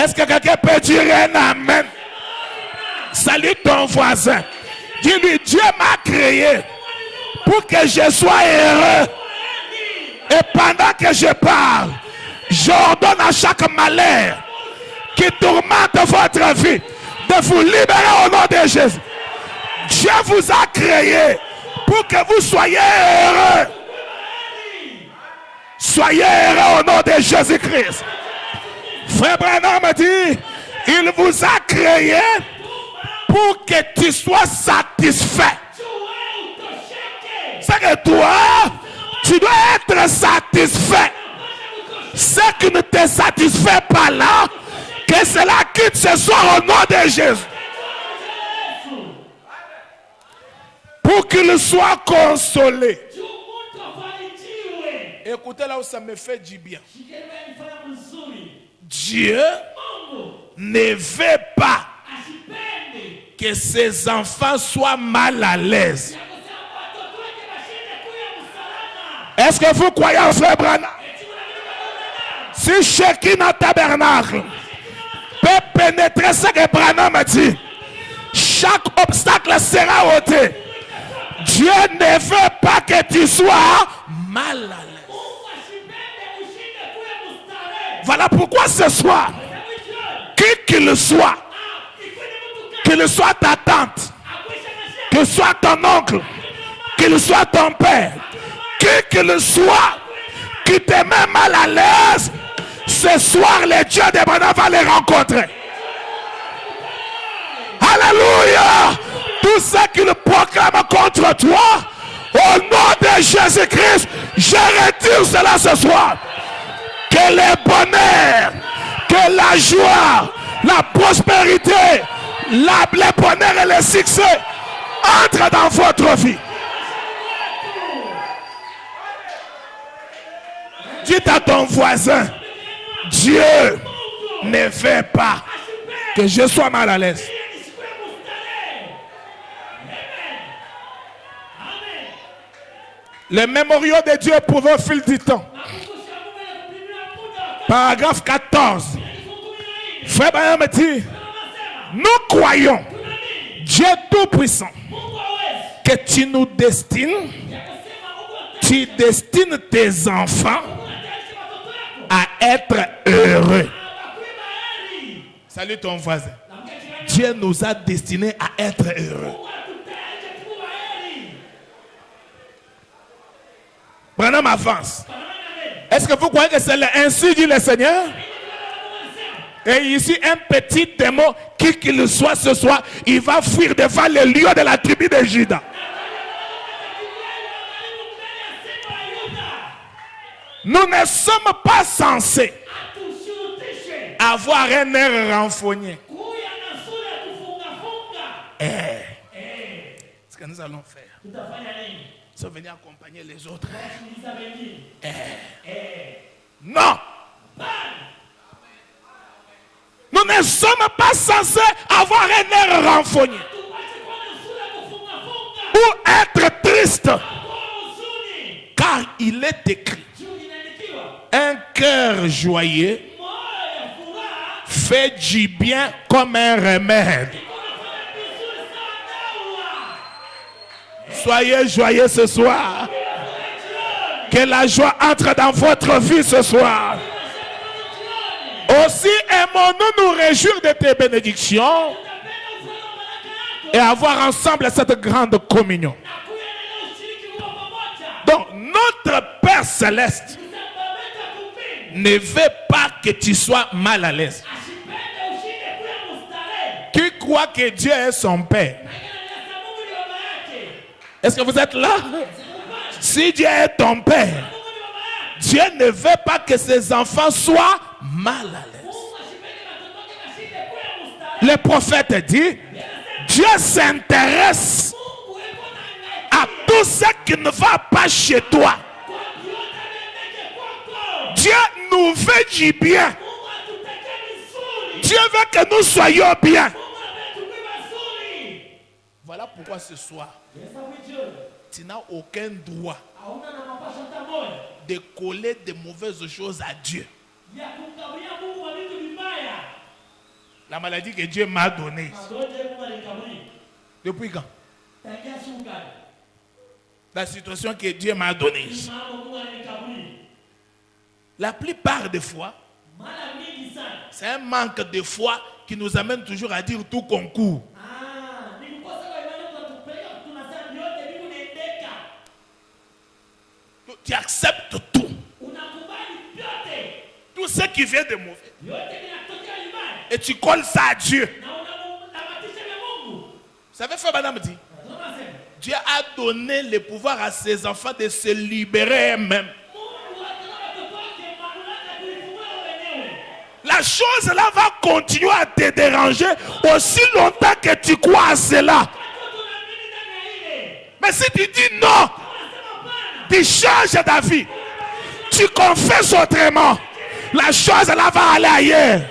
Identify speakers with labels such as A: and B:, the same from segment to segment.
A: Est-ce que quelqu'un peut dire un amen? Salue ton voisin. Dis-lui, Dieu m'a créé pour que je sois heureux. Et pendant que je parle, j'ordonne à chaque malheur qui tourmente votre vie de vous libérer au nom de Jésus. Dieu vous a créé pour que vous soyez heureux. Soyez heureux au nom de Jésus-Christ. Frère Branham me dit, il vous a créé pour que tu sois satisfait. C'est que toi, tu dois être satisfait. Ce qui ne te satisfait pas là, que cela quitte ce soir au nom de Jésus. Pour qu'il soit consolé. Écoutez là où ça me fait du bien. Dieu ne veut pas que ses enfants soient mal à l'aise. Est-ce que vous croyez en frère Branham? Si chacun tabernacle peut pénétrer ce que Branham a dit, chaque obstacle sera ôté. Dieu ne veut pas que tu sois mal à l'aise. Voilà pourquoi ce soir, qui qu'il soit ta tante, qu'il soit ton oncle, qu'il soit ton père, qui qu'il soit, qui te met mal à l'aise, ce soir, le Dieu de Branham va les rencontrer. Alléluia! Tout ce qu'il proclame contre toi, au nom de Jésus-Christ, je retire cela ce soir. Que le bonheur, que la joie, la prospérité, le bonheur et le succès entrent dans votre vie. Dites à ton voisin, Dieu ne veut pas que je sois mal à l'aise. Les mémoriaux de Dieu pour au fil du temps. Paragraphe 14. Frère Branham dit, nous croyons, Dieu Tout-Puissant, que tu nous destines, tu destines tes enfants à être heureux. Salut ton voisin. Dieu nous a destinés à être heureux. Branham avance. Est-ce que vous croyez que c'est ainsi dit le Seigneur? Et ici, un petit démon, qui qu'il soit ce soir, il va fuir devant les lions de la tribu de Juda. Nous ne sommes pas censés avoir un air renfogné. Ce que nous allons faire, nous sommes venus accompagner les autres. Non. Nous ne sommes pas censés avoir un air renfogné ou être triste, car il est écrit, un cœur joyeux fait du bien comme un remède. Soyez joyeux ce soir. Que la joie entre dans votre vie ce soir. Aussi aimons-nous nous réjouir de tes bénédictions et avoir ensemble cette grande communion. Donc notre Père Céleste ne veut pas que tu sois mal à l'aise. Qui croit que Dieu est son Père? Est-ce que vous êtes là? Si Dieu est ton Père, Dieu ne veut pas que ses enfants soient mal à l'aise. Le prophète dit, Dieu s'intéresse à tout ce qui ne va pas chez toi. Dieu nous veut du bien. Dieu veut que nous soyons bien. Voilà pourquoi ce soir, tu n'as aucun droit de coller de mauvaises choses à Dieu. La maladie que Dieu m'a donnée. Depuis quand? La situation que Dieu m'a donnée. La plupart des fois, c'est un manque de foi qui nous amène toujours à dire tout concours. Tu acceptes tout. Tout ce qui vient de mauvais. Et tu colles ça à Dieu. Vous savez, Frère Madame dit, Dieu a donné le pouvoir à ses enfants de se libérer eux-mêmes. La chose là va continuer à te déranger aussi longtemps que tu crois à cela. Mais si tu dis non, tu changes ta vie, tu confesses autrement, la chose là va aller ailleurs.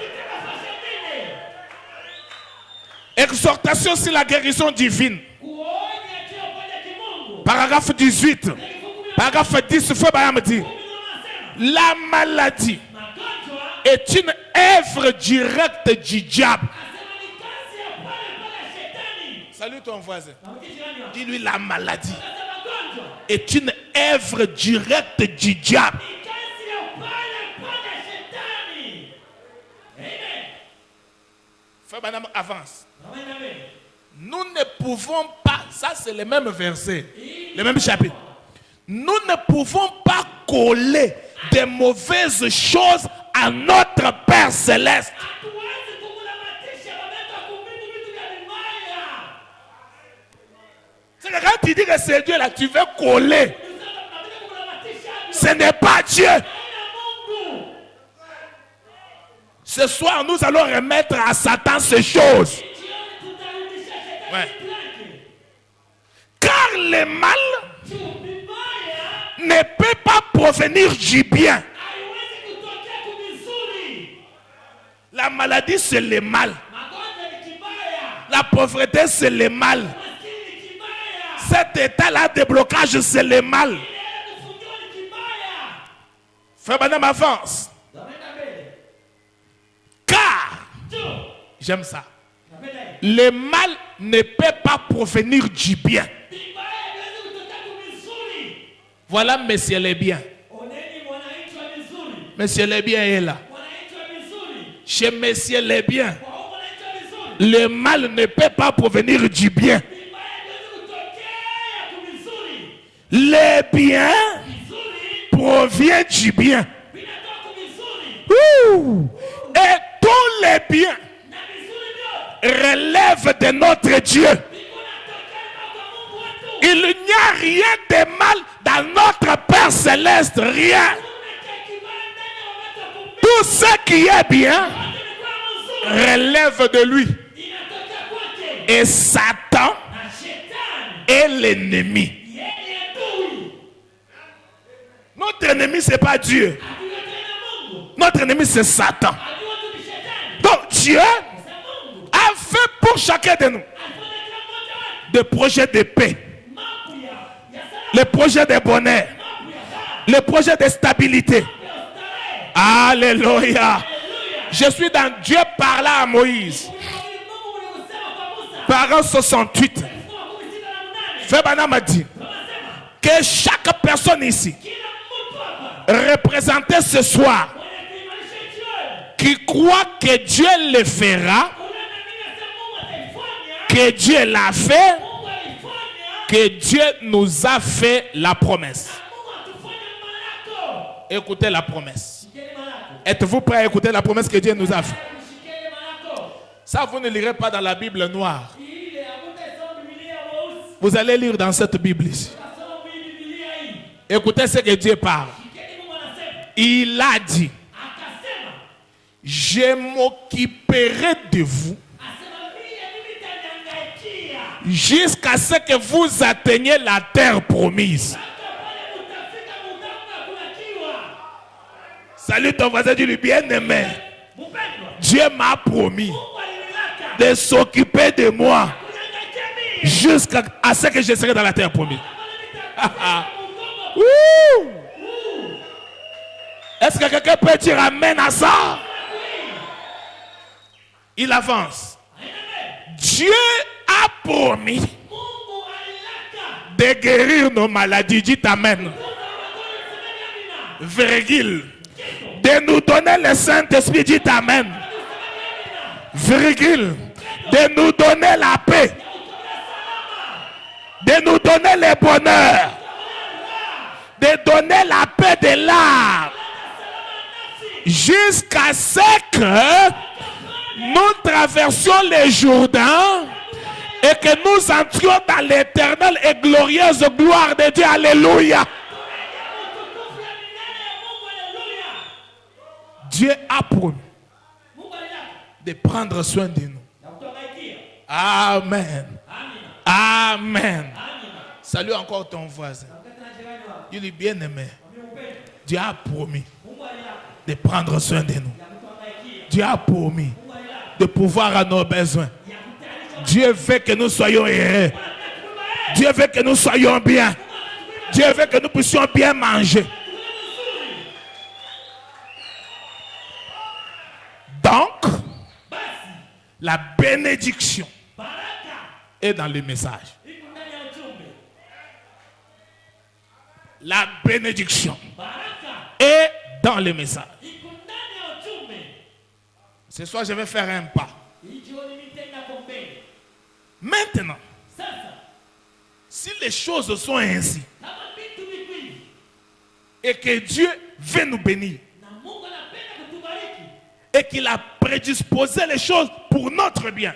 A: Exhortation sur la guérison divine. Paragraphe 18. Paragraphe 10. Frère Bayam dit, la maladie est une œuvre directe du diable. Salut ton voisin. Dis-lui, la maladie est une œuvre directe du diable. Frère Madame avance. Nous ne pouvons pas, ça c'est le même verset, le même chapitre. Nous ne pouvons pas coller des mauvaises choses à notre Père Céleste. C'est que quand tu dis que c'est Dieu là, tu veux coller. Ce n'est pas Dieu. Ce soir, nous allons remettre à Satan ces choses. Ouais. Car le mal ne peut pas provenir du bien. La maladie, c'est le mal. La pauvreté, c'est le mal. Cet état-là de blocage, c'est le mal. Frère Madame avance. Car, j'aime ça, le mal ne peut pas provenir du bien. Voilà, monsieur le bien. Monsieur le bien est là. Chez monsieur le bien, le mal ne peut pas provenir du bien. Le bien provient du bien. Et tous les biens relèvent de notre Dieu. Il n'y a rien de mal dans notre Père Céleste, rien. Tout ce qui est bien relève de lui. Et Satan est l'ennemi. Notre ennemi, ce n'est pas Dieu. Notre ennemi, c'est Satan. Donc Dieu a fait pour chacun de nous des projets de paix, les projets de bonheur, les projets de stabilité. Alléluia. Je suis dans Dieu parla à Moïse. Parent 68. Frère Branham a dit que chaque personne ici représentée ce soir qui croit que Dieu le fera, que Dieu l'a fait, que Dieu nous a fait la promesse. Écoutez la promesse. Êtes-vous prêts à écouter la promesse que Dieu nous a fait? Ça, vous ne lirez pas dans la Bible noire. Vous allez lire dans cette Bible ici. Écoutez ce que Dieu parle. Il a dit, je m'occuperai de vous jusqu'à ce que vous atteigniez la terre promise. Salut ton voisin, dis-lui, bien-aimé. Dieu m'a promis de s'occuper de moi jusqu'à ce que je serai dans la terre promise. Est-ce que quelqu'un peut dire amen à ça? Il avance. Dieu a promis de guérir nos maladies. Dites Amen. Virgule. De nous donner le Saint-Esprit. Dites Amen. Virgule. De nous donner la paix. De nous donner le bonheur. De donner la paix de l'âme. Jusqu'à ce que nous traversions le Jourdain et que nous entrions dans l'éternelle et glorieuse gloire de Dieu. Alléluia. Dieu a promis de prendre soin de nous. Amen. Amen. Salue encore ton voisin. Il est bien aimé. Dieu a promis de prendre soin de nous. Dieu a promis de pouvoir à nos besoins. Dieu veut que nous soyons heureux. Dieu veut que nous soyons bien. Dieu veut que nous puissions bien manger. Donc, la bénédiction est dans le message. La bénédiction est dans le message. Ce soir, je vais faire un pas. Maintenant, si les choses sont ainsi et que Dieu veut nous bénir et qu'il a prédisposé les choses pour notre bien,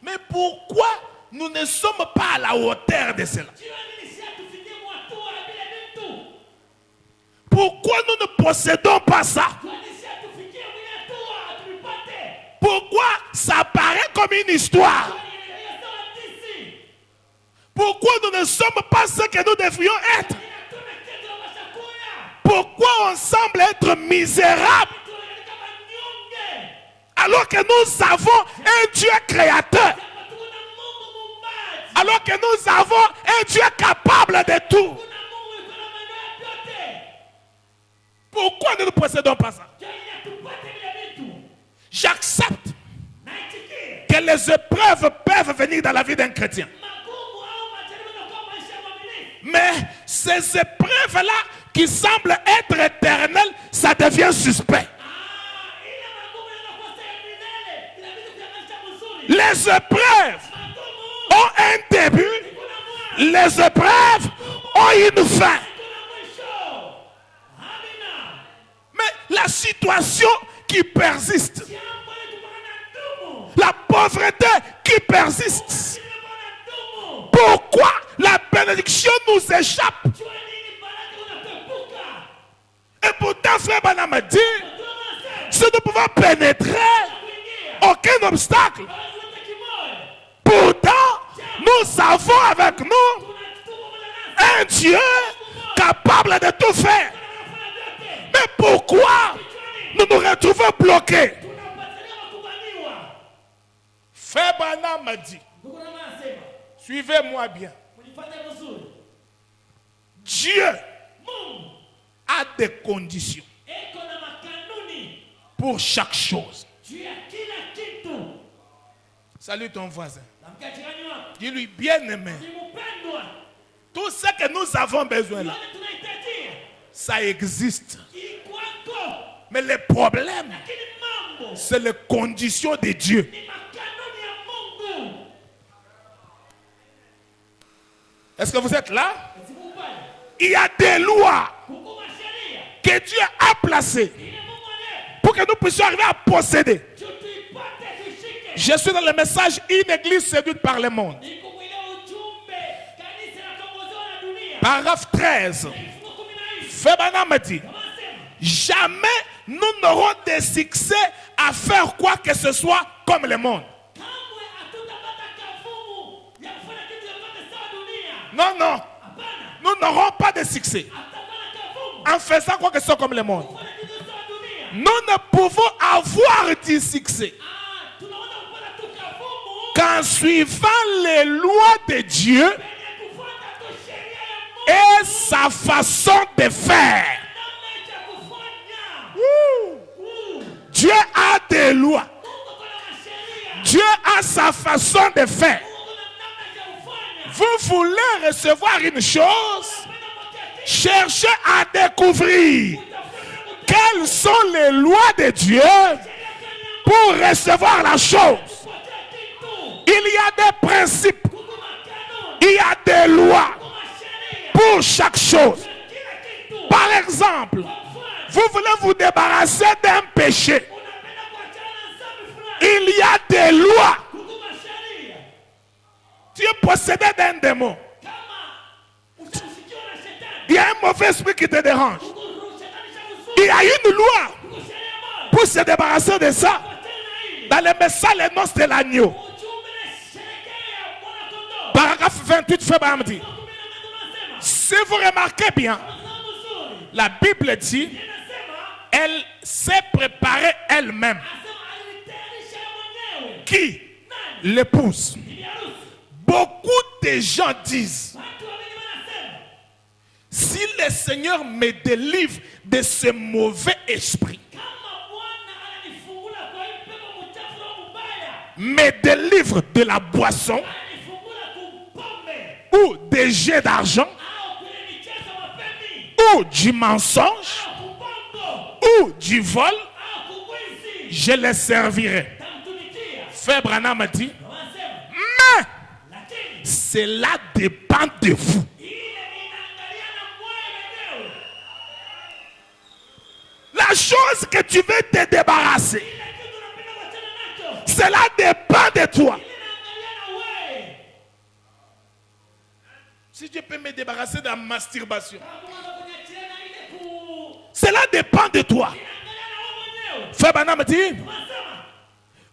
A: mais pourquoi nous ne sommes pas à la hauteur de cela? Pourquoi nous ne possédons pas ça? Pourquoi ça paraît comme une histoire? Pourquoi nous ne sommes pas ce que nous devrions être? Pourquoi on semble être misérable alors que nous avons un Dieu créateur? Alors que nous avons un Dieu capable de tout. Pourquoi nous ne possédons pas ça? J'accepte que les épreuves peuvent venir dans la vie d'un chrétien. Mais ces épreuves-là qui semblent être éternelles, ça devient suspect. Les épreuves ont un début, les épreuves ont une fin. Mais la situation qui persiste, la pauvreté qui persiste, pourquoi la bénédiction nous échappe? Et pourtant, frère Branham m'a dit, si nous pouvons pénétrer aucun obstacle, pourtant, nous avons avec nous un Dieu capable de tout faire. Mais pourquoi nous nous retrouvons bloqués? Frère Branham m'a dit, suivez-moi bien. Dieu a des conditions pour chaque chose. Salut ton voisin. Dis-lui, bien-aimé, tout ce que nous avons besoin là, ça existe. Mais le problème, c'est les conditions de Dieu. Est-ce que vous êtes là? Il y a des lois que Dieu a placées pour que nous puissions arriver à posséder. Je suis dans le message une église séduite par le monde. Paragraphe 13. Fébana me dit, jamais nous n'aurons de succès à faire quoi que ce soit comme le monde. Non, non. Nous n'aurons pas de succès en faisant quoi que ce soit comme le monde. Nous ne pouvons avoir du succès qu'en suivant les lois de Dieu et sa façon de faire. Dieu a des des lois. Dieu a sa façon de faire. Vous voulez recevoir une chose, cherchez à découvrir quelles sont les lois de Dieu pour recevoir la chose. Il y a des principes, il y a des lois pour chaque chose. Par exemple, vous voulez vous débarrasser d'un péché. Il y a des lois. Tu es possédé d'un démon. Il y a un mauvais esprit qui te dérange. Il y a une loi pour se débarrasser de ça. Dans le message, les noces de l'agneau. Paragraphe 28, Fébrame dit. Si vous remarquez bien, la Bible dit, elle s'est préparée elle-même. Qui? L'épouse. Beaucoup de gens disent, si le Seigneur me délivre de ce mauvais esprit, me délivre de la boisson ou des jets d'argent ou du mensonge ou du vol, je les servirai. Frère Branham a dit, mais cela dépend de vous. La chose que tu veux te débarrasser, cela dépend de toi. Si Dieu peut me débarrasser de la masturbation, cela dépend de toi. Frère Branham dit,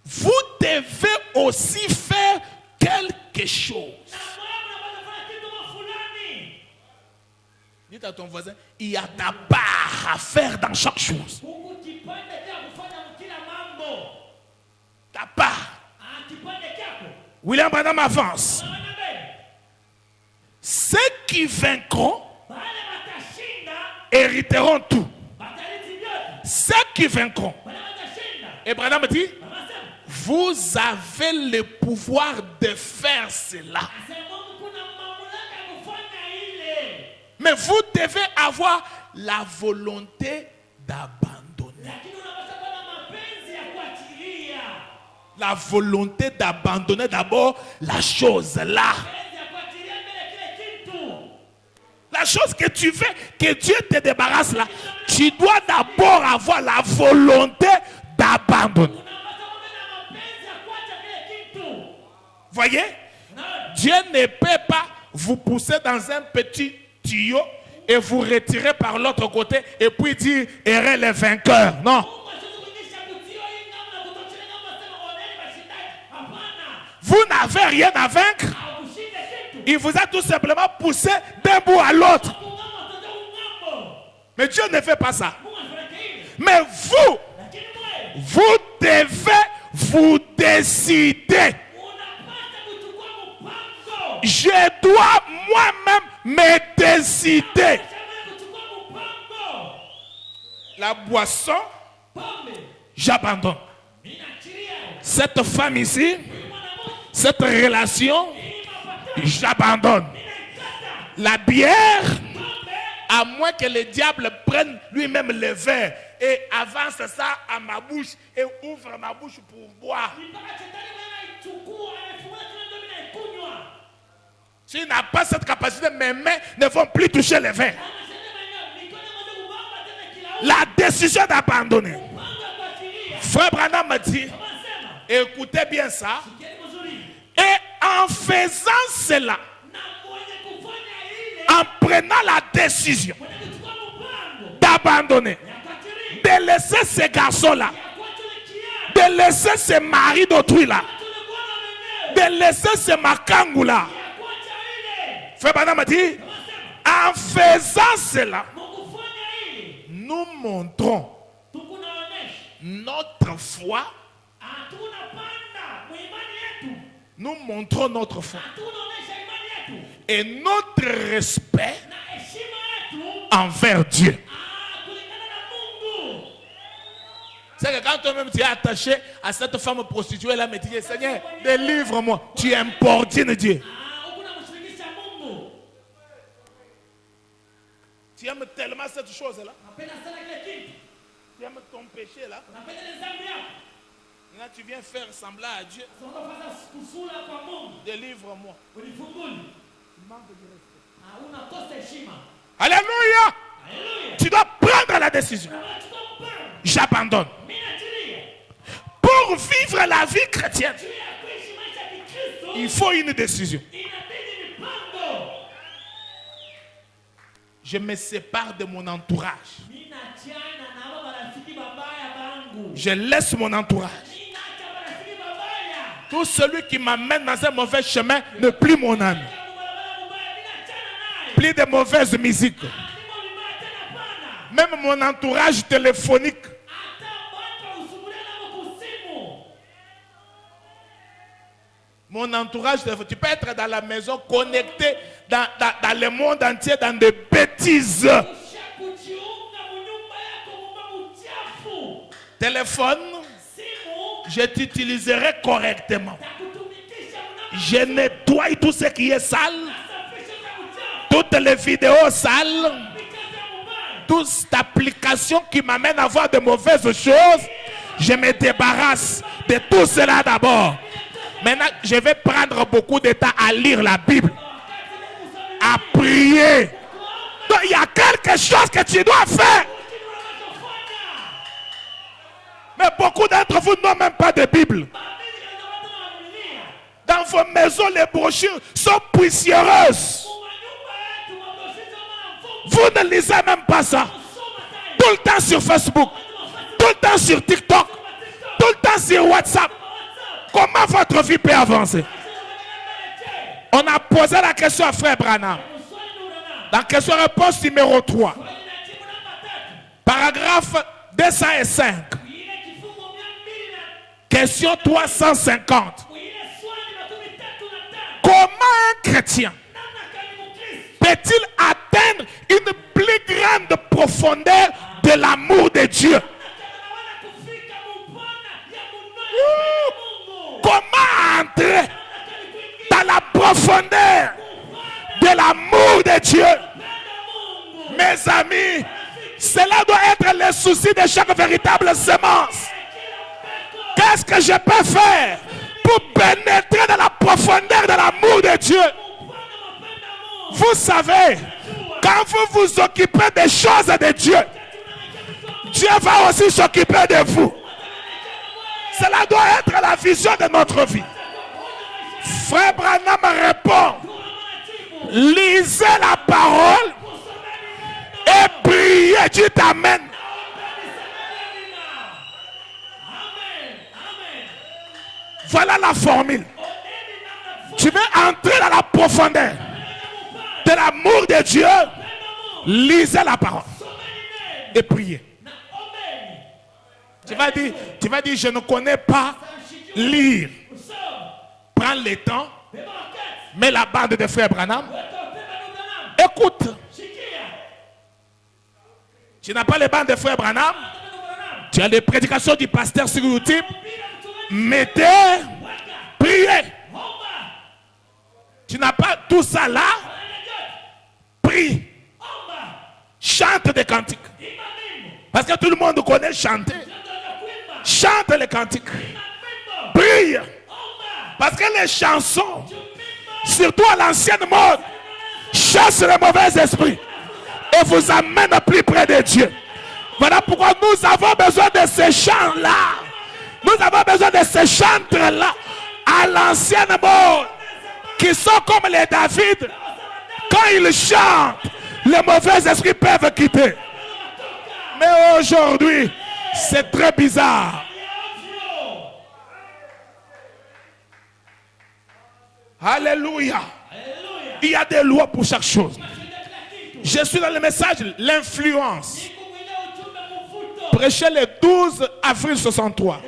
A: vous devez aussi faire quelque chose. Dites à ton voisin, il y a ta part à faire dans chaque chose. Ta part. William Branham avance. Ceux qui vaincront hériteront tout. Ceux qui vaincront. Et Branham dit, vous avez le pouvoir de faire cela. Mais vous devez avoir la volonté d'abandonner. La volonté d'abandonner d'abord la chose là. La chose que tu veux, que Dieu te débarrasse là, tu dois d'abord avoir la volonté d'abandonner. Voyez, Dieu ne peut pas vous pousser dans un petit tuyau et vous retirer par l'autre côté et puis dire errez les vainqueurs. Non. Vous n'avez rien à vaincre. Il vous a tout simplement poussé d'un bout à l'autre. Mais Dieu ne fait pas ça. Mais vous devez vous décider. Je dois moi-même me décider. La boisson, j'abandonne. Cette femme ici, cette relation, j'abandonne. La bière, à moins que le diable prenne lui-même le verre et avance ça à ma bouche et ouvre ma bouche pour boire. S'il n'a pas cette capacité, mes mains ne vont plus toucher le verre. La décision d'abandonner. Frère Branham m'a dit, écoutez bien ça. Et en faisant cela, en prenant la décision d'abandonner, de laisser ces garçons-là, de laisser ces maris d'autrui là, de laisser ces makangou-là. Frère Branham m'a dit, en faisant cela, nous montrons notre foi. Nous montrons notre foi et notre respect envers Dieu. C'est que quand toi-même tu es attaché à cette femme prostituée là, mais tu dis Seigneur, délivre-moi. Tu importunes Dieu. Tu aimes tellement cette chose-là. Tu aimes ton péché là. Là, tu viens faire semblant à Dieu. Délivre-moi. Alléluia. Tu dois prendre la décision. J'abandonne. Pour vivre la vie chrétienne, il faut une décision. Je me sépare de mon entourage. Je laisse mon entourage. Tout celui qui m'amène dans un mauvais chemin n'est plus mon ami. Plus de mauvaise musique. Même mon entourage téléphonique. Mon entourage, tu peux être dans la maison connecté dans le monde entier dans des bêtises. Téléphone, je t'utiliserai correctement. Je nettoie tout ce qui est sale. Toutes les vidéos sales. Toute cette application qui m'amène à voir de mauvaises choses. Je me débarrasse de tout cela d'abord. Maintenant, je vais prendre beaucoup de temps à lire la Bible, à prier. Donc, il y a quelque chose que tu dois faire. Mais beaucoup d'entre vous n'ont même pas de Bible. Dans vos maisons, les brochures sont poussiéreuses. Vous ne lisez même pas ça. Tout le temps sur Facebook, tout le temps sur TikTok, tout le temps sur WhatsApp. Comment votre vie peut avancer? On a posé la question à Frère Branham. Dans question-réponse numéro 3. Paragraphe 205. Question 350. Comment un chrétien peut-il atteindre une plus grande profondeur de l'amour de Dieu? Comment entrer dans la profondeur de l'amour de Dieu? Mes amis, cela doit être le souci de chaque véritable semence. Qu'est-ce que je peux faire pour pénétrer dans la profondeur de l'amour de Dieu? Vous savez, quand vous vous occupez des choses de Dieu, Dieu va aussi s'occuper de vous. Cela doit être la vision de notre vie. Frère Branham répond, lisez la parole et priez. Dieu t'amène. Voilà la formule. Tu veux entrer dans la profondeur de l'amour de Dieu, lisez la parole et priez. Tu vas dire, je ne connais pas lire. Prends le temps, mets la bande de Frère Branham. Écoute. Tu n'as pas les bandes de Frère Branham. Tu as les prédications du pasteur sur YouTube. Mettez, priez. Tu n'as pas tout ça là. Prie. Chante des cantiques. Parce que tout le monde connaît chanter. Chante les cantiques. Prie. Parce que les chansons, surtout à l'ancienne mode, chassent les mauvais esprits et vous amènent plus près de Dieu. Voilà pourquoi nous avons besoin de ces chants-là. Nous avons besoin de ces chantres-là à l'ancienne mode, qui sont comme les David. Quand ils chantent, les mauvais esprits peuvent quitter. Mais aujourd'hui, c'est très bizarre. Alléluia. Il y a des lois pour chaque chose. Je suis dans le message, l'influence. Prêché le 12 avril 63.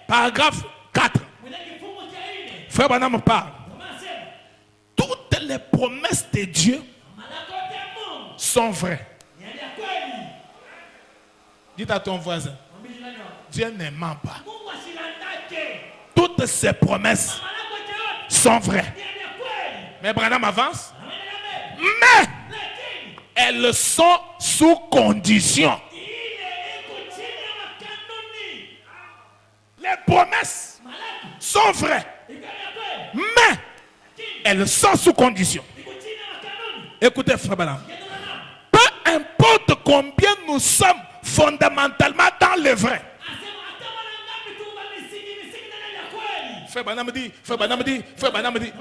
A: Paragraphe 4. Frère Branham parle. Toutes les promesses de Dieu sont vraies. Dites à ton voisin, Dieu ne ment pas. Toutes ses promesses sont vraies. Mais Branham avance. Mais elles sont sous condition. Les promesses sont vraies. Mais elles sont sous condition. Écoutez, frère Branham. Peu importe combien nous sommes fondamentalement dans le vrai. Frère Branham dit,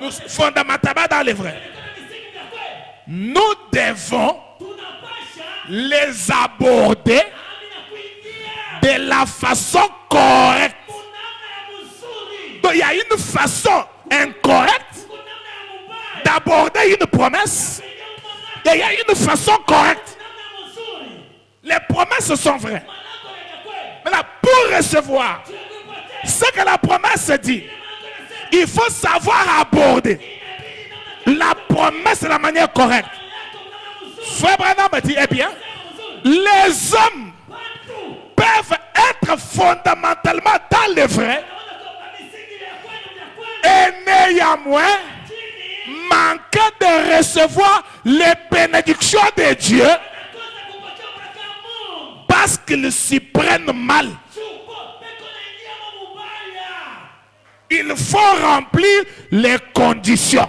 A: nous fondamentalement dans le vrai. Nous devons les aborder de la façon correcte. Donc il y a une façon incorrecte d'aborder une promesse. Et il y a une façon correcte. Les promesses sont vraies. Maintenant, pour recevoir ce que la promesse dit, il faut savoir aborder la promesse de la manière correcte. Frère Branham dit, eh bien, les hommes peuvent être fondamentalement dans le vrai et néanmoins manquer de recevoir les bénédictions de Dieu parce qu'ils s'y prennent mal. Il faut remplir les conditions.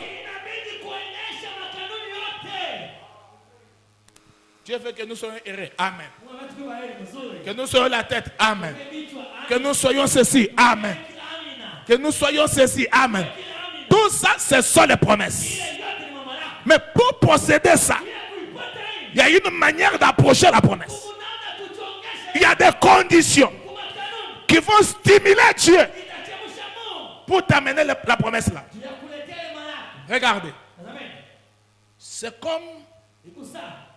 A: Dieu veut que nous soyons heureux. Amen. Que nous soyons la tête. Amen. Que nous soyons ceci. Amen. Que nous soyons ceci. Amen. Tout ça, ce sont les promesses. Mais pour posséder ça, il y a une manière d'approcher la promesse. Il y a des conditions qui vont stimuler Dieu pour t'amener la promesse là. Regardez. C'est comme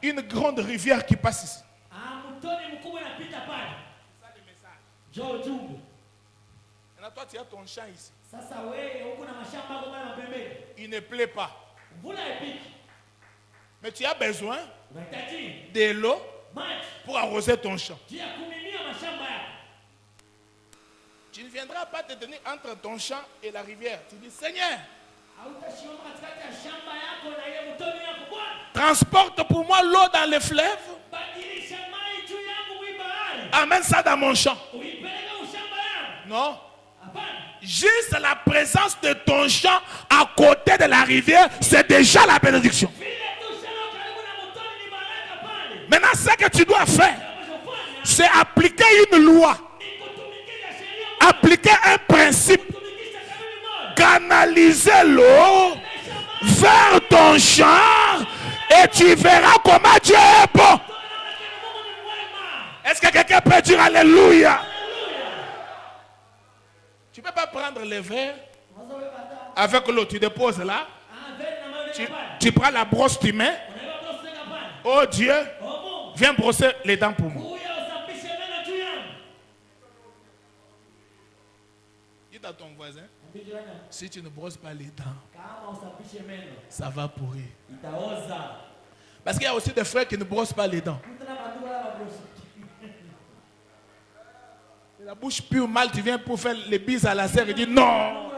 A: une grande rivière qui passe ici. Et là, toi, tu as ton champ ici. Il ne plaît pas. Mais tu as besoin de l'eau pour arroser ton champ. Tu ne viendras pas te tenir entre ton champ et la rivière. Tu dis, Seigneur, transporte pour moi l'eau dans les fleuves. Amène ça dans mon champ. Non. Juste la présence de ton champ à côté de la rivière, c'est déjà la bénédiction. Maintenant, ce que tu dois faire, c'est appliquer une loi, appliquer un principe, canaliser l'eau vers ton champ et tu verras comment Dieu est bon. Est-ce que quelqu'un peut dire Alléluia? Tu ne peux pas prendre le verre avec l'eau, tu déposes là, tu prends la brosse, tu mets. Oh Dieu, viens brosser les dents pour moi. Dis à ton voisin, si tu ne brosses pas les dents, ça va pourrir. Parce qu'il y a aussi des frères qui ne brossent pas les dents. La bouche pue mal, tu viens pour faire les bises à la sœur et dis non,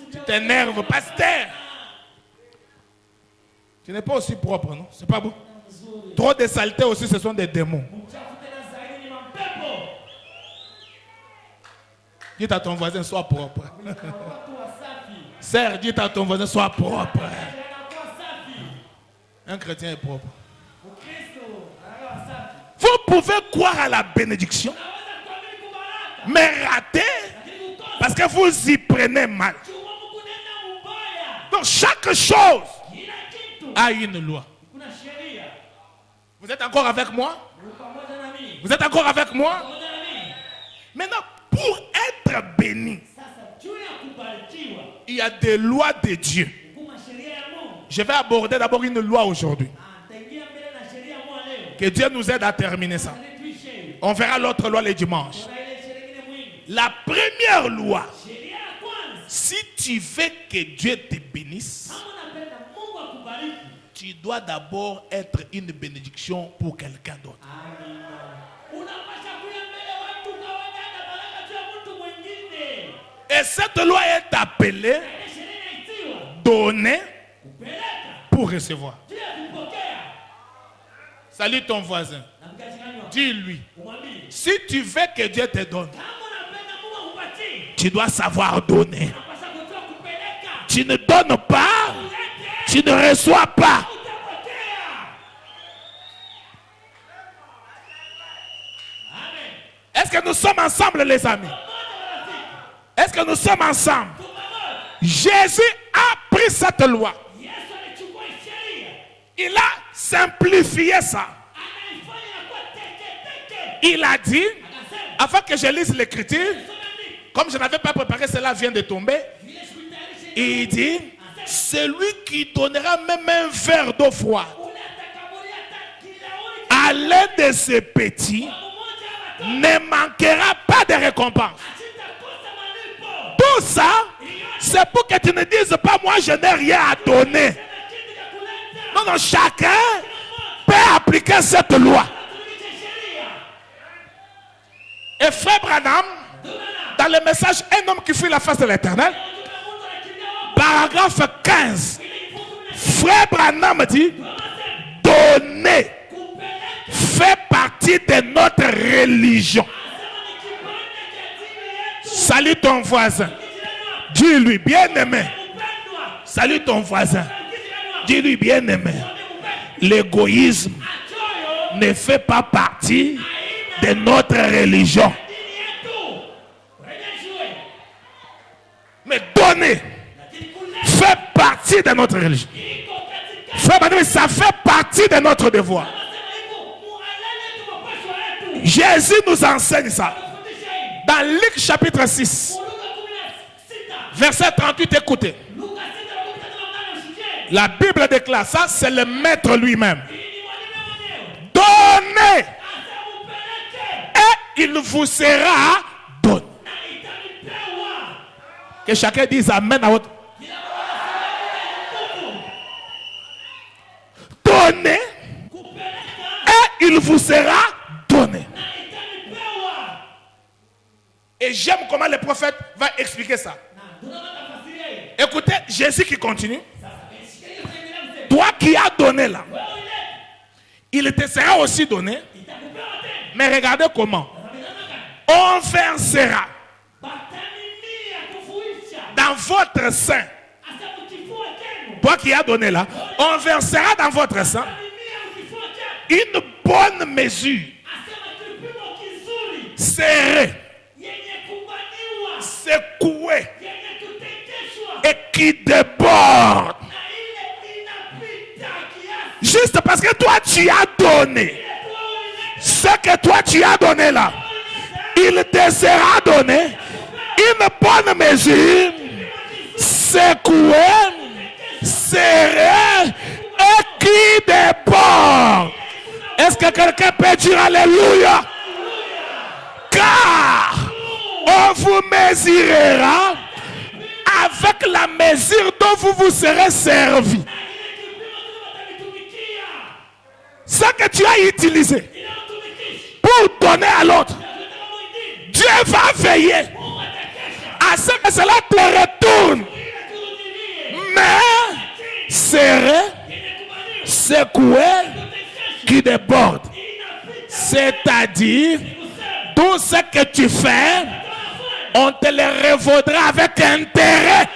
A: tu t'énerves, pasteur. Tu n'es pas aussi propre, non? C'est pas bon. Trop de saleté aussi, ce sont des démons. Dis à ton voisin, sois propre. Sœur, dis à ton voisin, sois propre. Un chrétien est propre. Vous pouvez croire à la bénédiction, mais rater parce que vous y prenez mal. Donc chaque chose a une loi. Vous êtes encore avec moi? Vous êtes encore avec moi? Maintenant, pour être béni, il y a des lois de Dieu. Je vais aborder d'abord une loi aujourd'hui. Que Dieu nous aide à terminer ça. On verra l'autre loi le dimanche. La première loi, si tu veux que Dieu te bénisse, tu dois d'abord être une bénédiction pour quelqu'un d'autre. Et cette loi est appelée donner pour recevoir. Salue ton voisin. Dis-lui, si tu veux que Dieu te donne, tu dois savoir donner. Tu ne donnes pas, tu ne reçois pas. Est-ce que nous sommes ensemble, les amis? Est-ce que nous sommes ensemble? Jésus a pris cette loi. Il a simplifié ça. Il a dit, afin que je lise l'écriture, comme je n'avais pas préparé, cela vient de tomber. Il dit, celui qui donnera même un verre d'eau froide à l'un de ses petits ne manquera pas de récompense. Tout ça, c'est pour que tu ne dises pas, moi je n'ai rien à donner. Non, non, chacun peut appliquer cette loi. Et frère Branham, dans le message Un homme qui fuit la face de l'Éternel, paragraphe 15, frère Branham dit, donner fait partie de notre religion. Salut ton voisin. Dis-lui, bien-aimé. Salut ton voisin. Dis-lui, bien-aimé. L'égoïsme ne fait pas partie de notre religion. Mais donner fait partie de notre religion. Ça fait partie de notre devoir. Jésus nous enseigne ça. Dans Luc chapitre 6, verset 38, écoutez. La Bible déclare ça, c'est le maître lui-même. Donnez et il vous sera donné. Que chacun dise amen à votre. Donnez et il vous sera donné. Et j'aime comment le prophète va expliquer ça. Écoutez, Jésus qui continue. Toi qui as donné là, il te sera aussi donné. Mais regardez comment. On versera dans votre sein. Toi qui as donné là, on versera dans votre sein une bonne mesure, serrée, secouée et qui déborde. Juste parce que toi tu as donné ce que toi tu as donné là, il te sera donné une bonne mesure, secouée, serrée et qui déborde. Est-ce que quelqu'un peut dire alléluia? Car on vous mesurera avec la mesure dont vous vous serez servi. Ce que tu as utilisé pour donner à l'autre, Dieu va veiller à ce que cela te retourne. Mais serré, secoué, qui déborde. C'est-à-dire, tout ce que tu fais, on te le revaudra avec intérêt.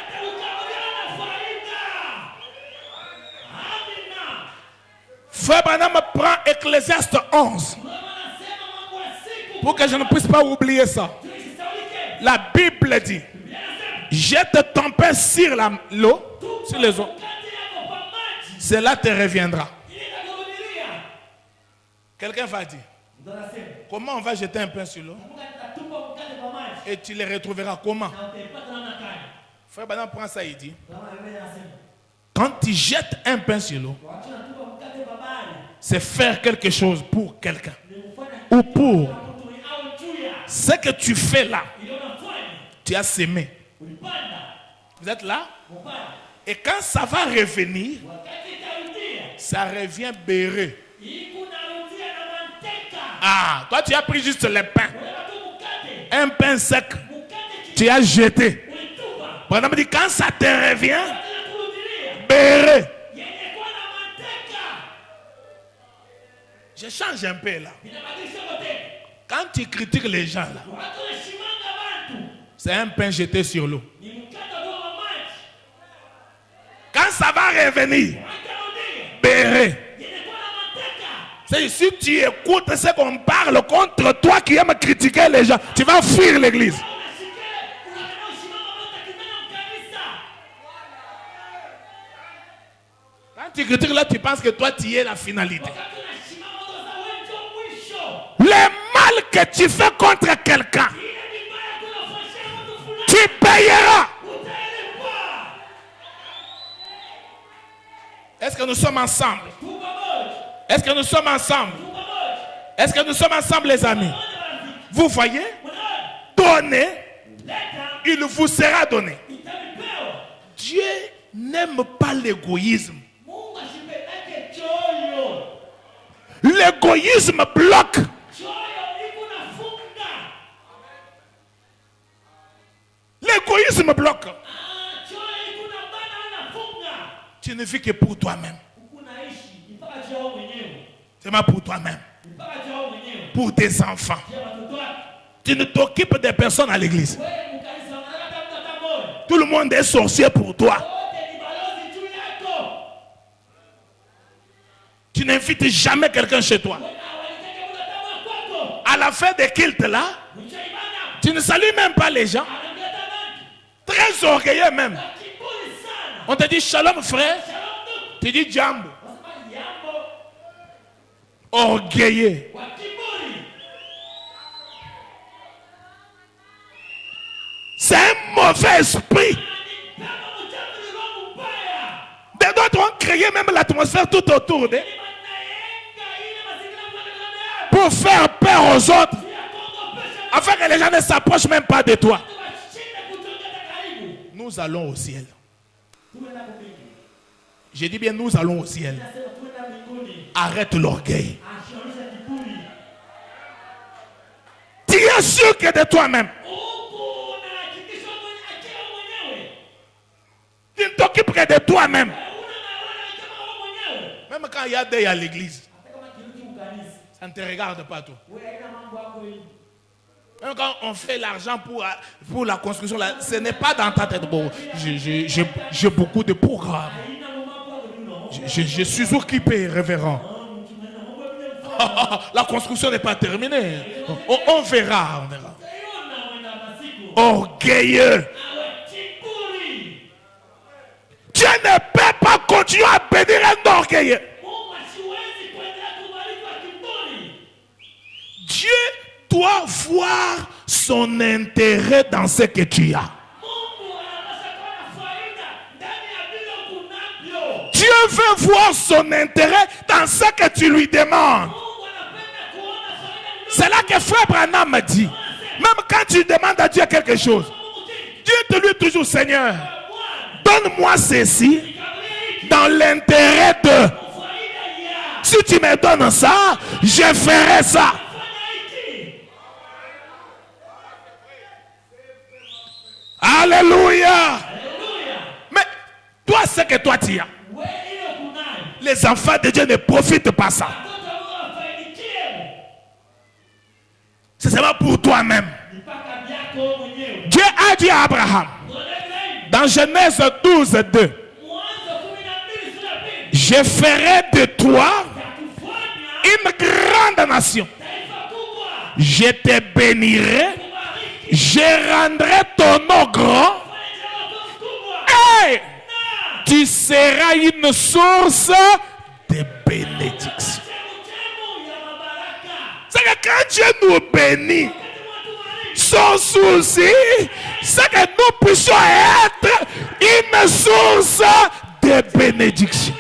A: Frère Branham prend Ecclésiaste 11 pour que je ne puisse pas oublier ça. La Bible dit, jette ton pain sur l'eau, sur les eaux, cela te reviendra. Quelqu'un va dire, comment on va jeter un pain sur l'eau et tu les retrouveras comment? Frère Branham prend ça et dit, quand tu jettes un pain sur l'eau, c'est faire quelque chose pour quelqu'un ou pour ce que tu fais là. Tu as sémé. Vous êtes là? Et quand ça va revenir, ça revient béret. Ah, toi tu as pris juste le pain. Un pain sec. Tu as jeté. Branham dit quand ça te revient, béret. Je change un peu là. Quand tu critiques les gens là, c'est un pain jeté sur l'eau. Quand ça va revenir, béret. Si tu écoutes ce qu'on parle contre toi qui aime critiquer les gens, tu vas fuir l'église. Quand tu critiques là, tu penses que toi tu es la finalité. Le mal que tu fais contre quelqu'un, tu payeras. Est-ce que nous sommes ensemble? Est-ce que nous sommes ensemble? Est-ce que nous sommes ensemble, les amis? Vous voyez? Donnez, il vous sera donné. Dieu n'aime pas l'égoïsme. L'égoïsme bloque. L'égoïsme bloque. Tu ne vis que pour toi-même. C'est pas pour toi-même. Pour tes enfants. Tu ne t'occupes des personnes à l'église. Tout le monde est sorcier pour toi. Tu n'invites jamais quelqu'un chez toi. À la fin des cultes là, tu ne salues même pas les gens. Très orgueilleux même. On te dit shalom frère. Tu dis jambo. Orgueilleux. C'est un mauvais esprit. D'autres ont créé même l'atmosphère tout autour d'eux pour faire peur aux autres, afin que les gens ne s'approchent même pas de toi. Nous allons au ciel. Je dis bien, nous allons au ciel. Arrête l'orgueil. Tu es sûr que de toi-même. Tu ne t'occupes que de toi-même. Même quand il y a des à l'église, ça ne te regarde pas toi. Même quand on fait l'argent pour la construction, là, ce n'est pas dans ta tête. Bon, j'ai beaucoup de programmes. Je suis occupé, révérend. La construction n'est pas terminée. On verra, on verra. Orgueilleux. Dieu ne peut pas continuer à bénir un orgueilleux. Dieu doit voir son intérêt dans ce que tu as. Dieu veut voir son intérêt dans ce que tu lui demandes. C'est là que Frère Branham me dit, même quand tu demandes à Dieu quelque chose, Dieu te dit toujours, Seigneur, donne-moi ceci dans l'intérêt de... Si tu me donnes ça, je ferai ça. Alléluia. Mais toi, ce que toi tu as, les enfants de Dieu ne profitent pas ça. C'est seulement pour toi-même. Dieu a dit à Abraham, dans Genèse 12, 2, je ferai de toi une grande nation. Je te bénirai. Je rendrai ton nom grand. Et tu seras une source de bénédiction. C'est que quand Dieu nous bénit, son souci, c'est que nous puissions être une source de bénédiction.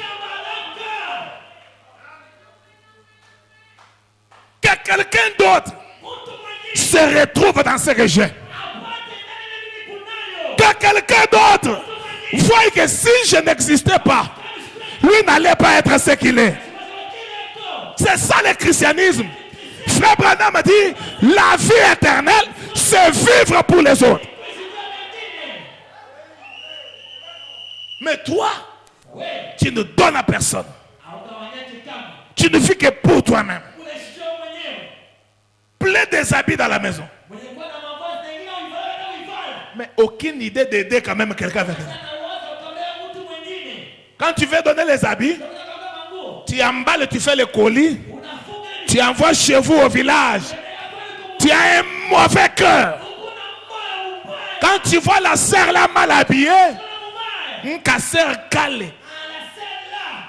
A: Que quelqu'un d'autre se retrouve dans ce que j'ai. Que quelqu'un d'autre voie que si je n'existais pas, lui n'allait pas être ce qu'il est. C'est ça le christianisme. Frère Branham a dit, la vie éternelle, c'est vivre pour les autres. des habits dans la maison. Mais aucune idée d'aider quand même quelqu'un avec elle. Quand tu veux donner les habits, tu emballes, tu fais le colis, tu envoies chez vous au village. Tu as un mauvais cœur. Quand tu vois la sœur là mal habillée, une casseur calé,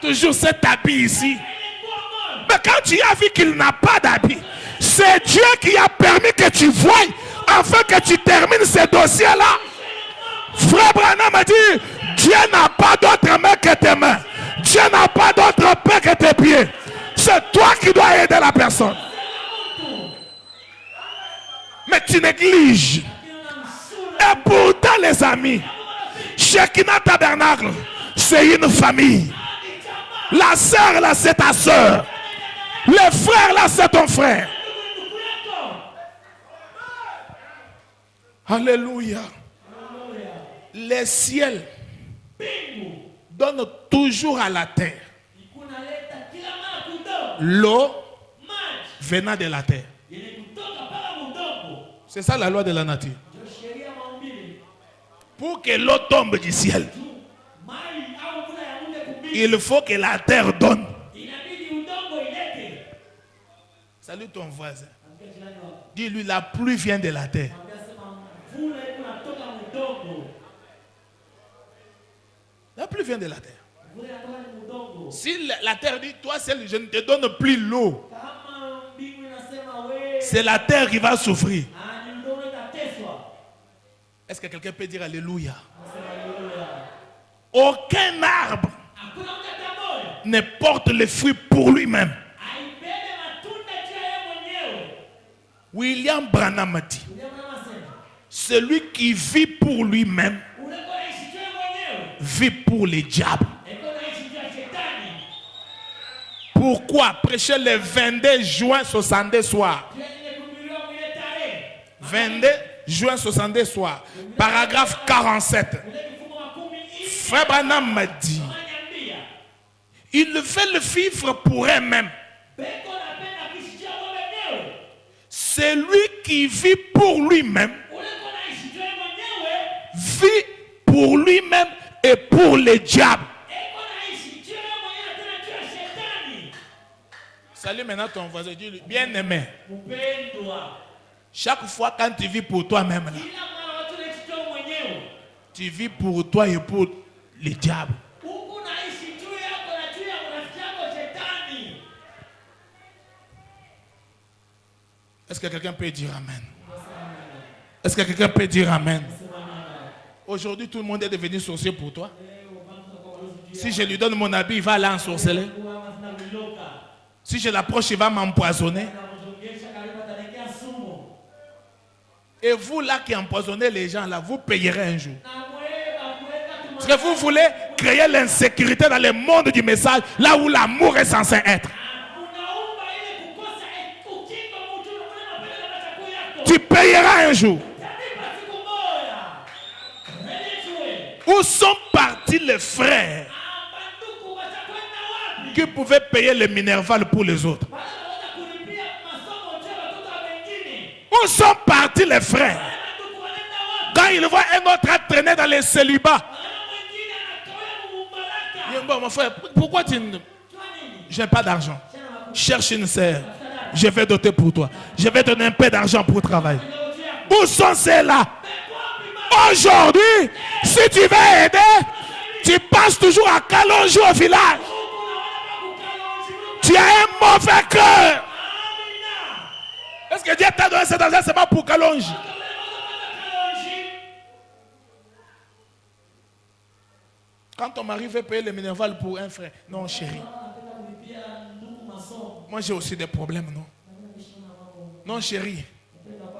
A: toujours cet habit ici. Mais quand tu as vu qu'il n'a pas d'habit, c'est Dieu qui a permis que tu voies afin que tu termines ce dossier-là. Frère Branham m'a dit, Dieu n'a pas d'autre main que tes mains. Dieu n'a pas d'autre paix que tes pieds. C'est toi qui dois aider la personne. Mais tu négliges. Et pourtant les amis, Shekinah Tabernacle, c'est une famille. La sœur là, c'est ta sœur. Le frère là, c'est ton frère. Alléluia. Les ciels donnent toujours à la terre l'eau venant de la terre. C'est ça la loi de la nature. Pour que l'eau tombe du ciel, il faut que la terre donne. Salut ton voisin. Dis-lui, la pluie vient de la terre. La pluie vient de la terre. Si la terre dit, toi seul, je ne te donne plus l'eau, c'est la terre qui va souffrir. Est-ce que quelqu'un peut dire Alléluia? Aucun arbre ne porte le fruit pour lui-même. William Branham a dit, celui qui vit pour lui-même vit pour les diables. Pourquoi prêcher le 22 juin 62 soir? 22 juin 62 soir, paragraphe 47. Frère Branham m'a dit, ils veulent vivre pour eux-mêmes. Celui qui vit pour lui-même vit pour lui-même et pour les diables. Salut maintenant ton voisin, dis-lui, bien-aimé. Chaque fois quand tu vis pour toi-même, là, tu vis pour toi et pour les diables. Est-ce que quelqu'un peut dire Amen? Est-ce que quelqu'un peut dire Amen? Aujourd'hui, tout le monde est devenu sorcier pour toi. Si je lui donne mon habit, il va aller ensorceler. Si je l'approche, il va m'empoisonner. Et vous là qui empoisonnez les gens, là, vous payerez un jour. Parce que vous voulez créer l'insécurité dans le monde du message, là où l'amour est censé être. Tu payeras un jour. Où sont partis les frères qui pouvaient payer le Minerval pour les autres? Où sont partis les frères quand ils voient un autre traîner dans les célibats? Bon, mon frère, pourquoi tu ne... Je n'ai pas d'argent. Cherche une sœur. Je vais doter pour toi. Je vais donner un peu d'argent pour travailler. Où sont ceux-là? Aujourd'hui, si tu veux aider, tu passes toujours à Kalonji au village. Tu as un mauvais cœur. Est-ce que Dieu t'a donné cet argent? C'est pas pour Kalonji. Quand ton mari veut payer le Minerval pour un frère, non chérie. Moi j'ai aussi des problèmes, non? Non chérie.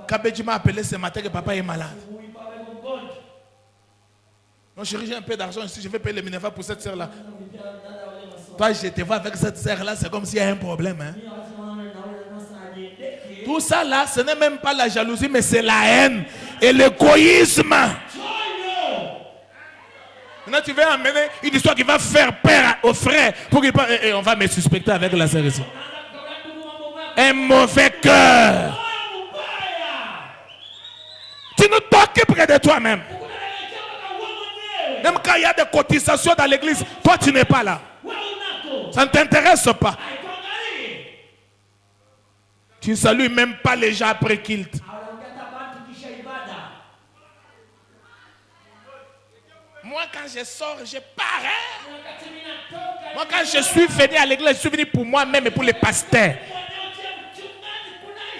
A: Kabedji m'a appelé ce matin que papa est malade. Non chérie, j'ai un peu d'argent ici, je vais payer le Minerval pour cette sœur-là. Toi je te vois avec cette sœur-là, c'est comme s'il y a un problème. Hein? Tout ça là, ce n'est même pas la jalousie, mais c'est la haine et l'égoïsme. Maintenant, tu vas amener une histoire qui va faire peur aux frères pour qu'ils parlent. Et on va me suspecter avec la sœur ici. Un mauvais cœur. que de toi-même. Même quand il y a des cotisations dans l'église, toi tu n'es pas là. Ça ne t'intéresse pas. Tu ne salues même pas les gens après kilt. Moi quand je sors, je pars. Moi quand je suis venu à l'église, je suis venu pour moi-même et pour les pasteurs.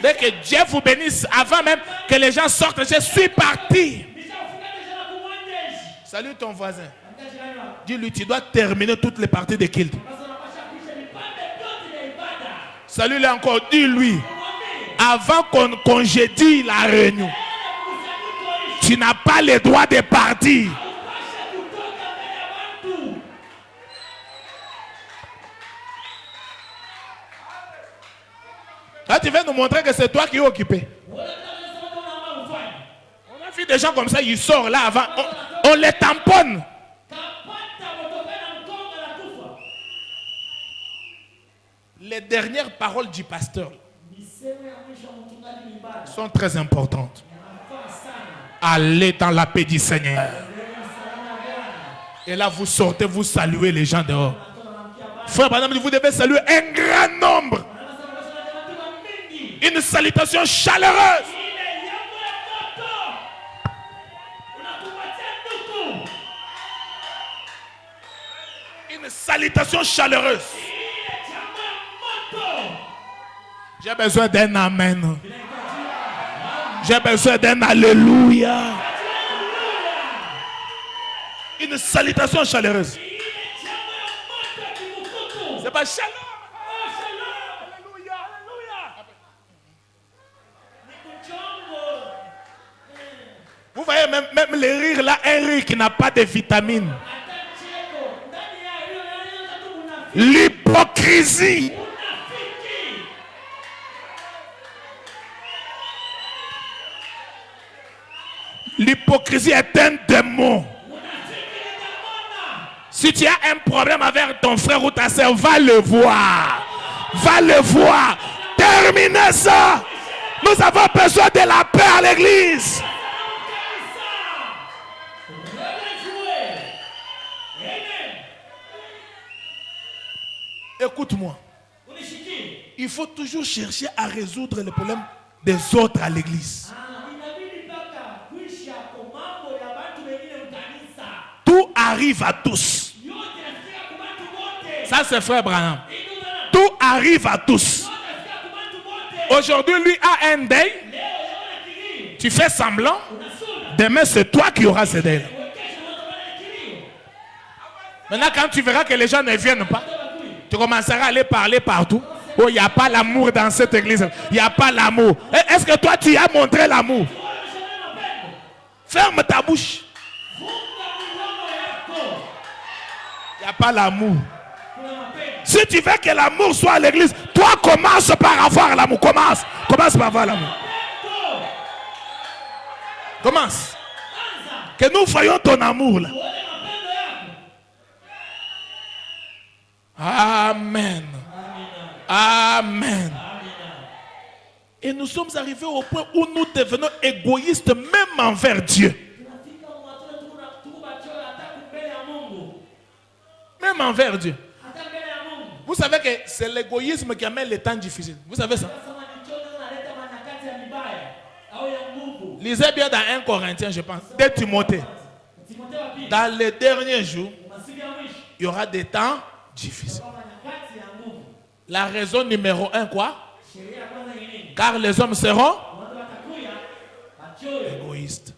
A: Dès que Dieu vous bénisse, avant même que les gens sortent, je suis parti. Salut ton voisin. Dis-lui, tu dois terminer toutes les parties de kilt. Salut-le encore, dis-lui. Avant qu'on congédie la réunion, tu n'as pas le droit de partir. Là, tu viens nous montrer que c'est toi qui es occupé. On a vu des gens comme ça, ils sortent là avant. On les tamponne. Les dernières paroles du pasteur sont très importantes. Allez dans la paix du Seigneur. Et là, vous sortez, vous saluez les gens dehors. Frère, madame, vous devez saluer un grand nombre. Une salutation chaleureuse. Une salutation chaleureuse. J'ai besoin d'un amen. J'ai besoin d'un alléluia. Une salutation chaleureuse. C'est pas chaleur. Alléluia, alléluia. Vous voyez même les rires là, un rire qui n'a pas de vitamines. L'hypocrisie. L'hypocrisie est un démon. Si tu as un problème avec ton frère ou ta soeur, va le voir. Va le voir. Terminez ça. Nous avons besoin de la paix à l'église. Écoute-moi. Il faut toujours chercher à résoudre les problèmes des autres à l'église. Tout arrive à tous. Ça c'est frère Branham. Tout arrive à tous. Aujourd'hui lui a un deuil. Tu fais semblant. Demain c'est toi qui auras ce deuil. Maintenant quand tu verras que les gens ne viennent pas, tu commenceras à aller parler partout. Oh, il n'y a pas l'amour dans cette église. Il n'y a pas l'amour. Est-ce que toi tu as montré l'amour? Ferme ta bouche. Il n'y a pas l'amour. Si tu veux que l'amour soit à l'église, toi commence par avoir l'amour. Commence par avoir l'amour. Commence. Que nous voyons ton amour là. Amen. Amen. Et nous sommes arrivés au point où nous devenons égoïstes même envers Dieu. Même envers Dieu. Vous savez que c'est l'égoïsme qui amène les temps difficiles. Vous savez ça? Lisez bien dans 1 Corinthiens, je pense. 2 Timothée. Dans les derniers jours, il y aura des temps difficiles. La raison numéro 1, quoi? Car les hommes seront égoïstes.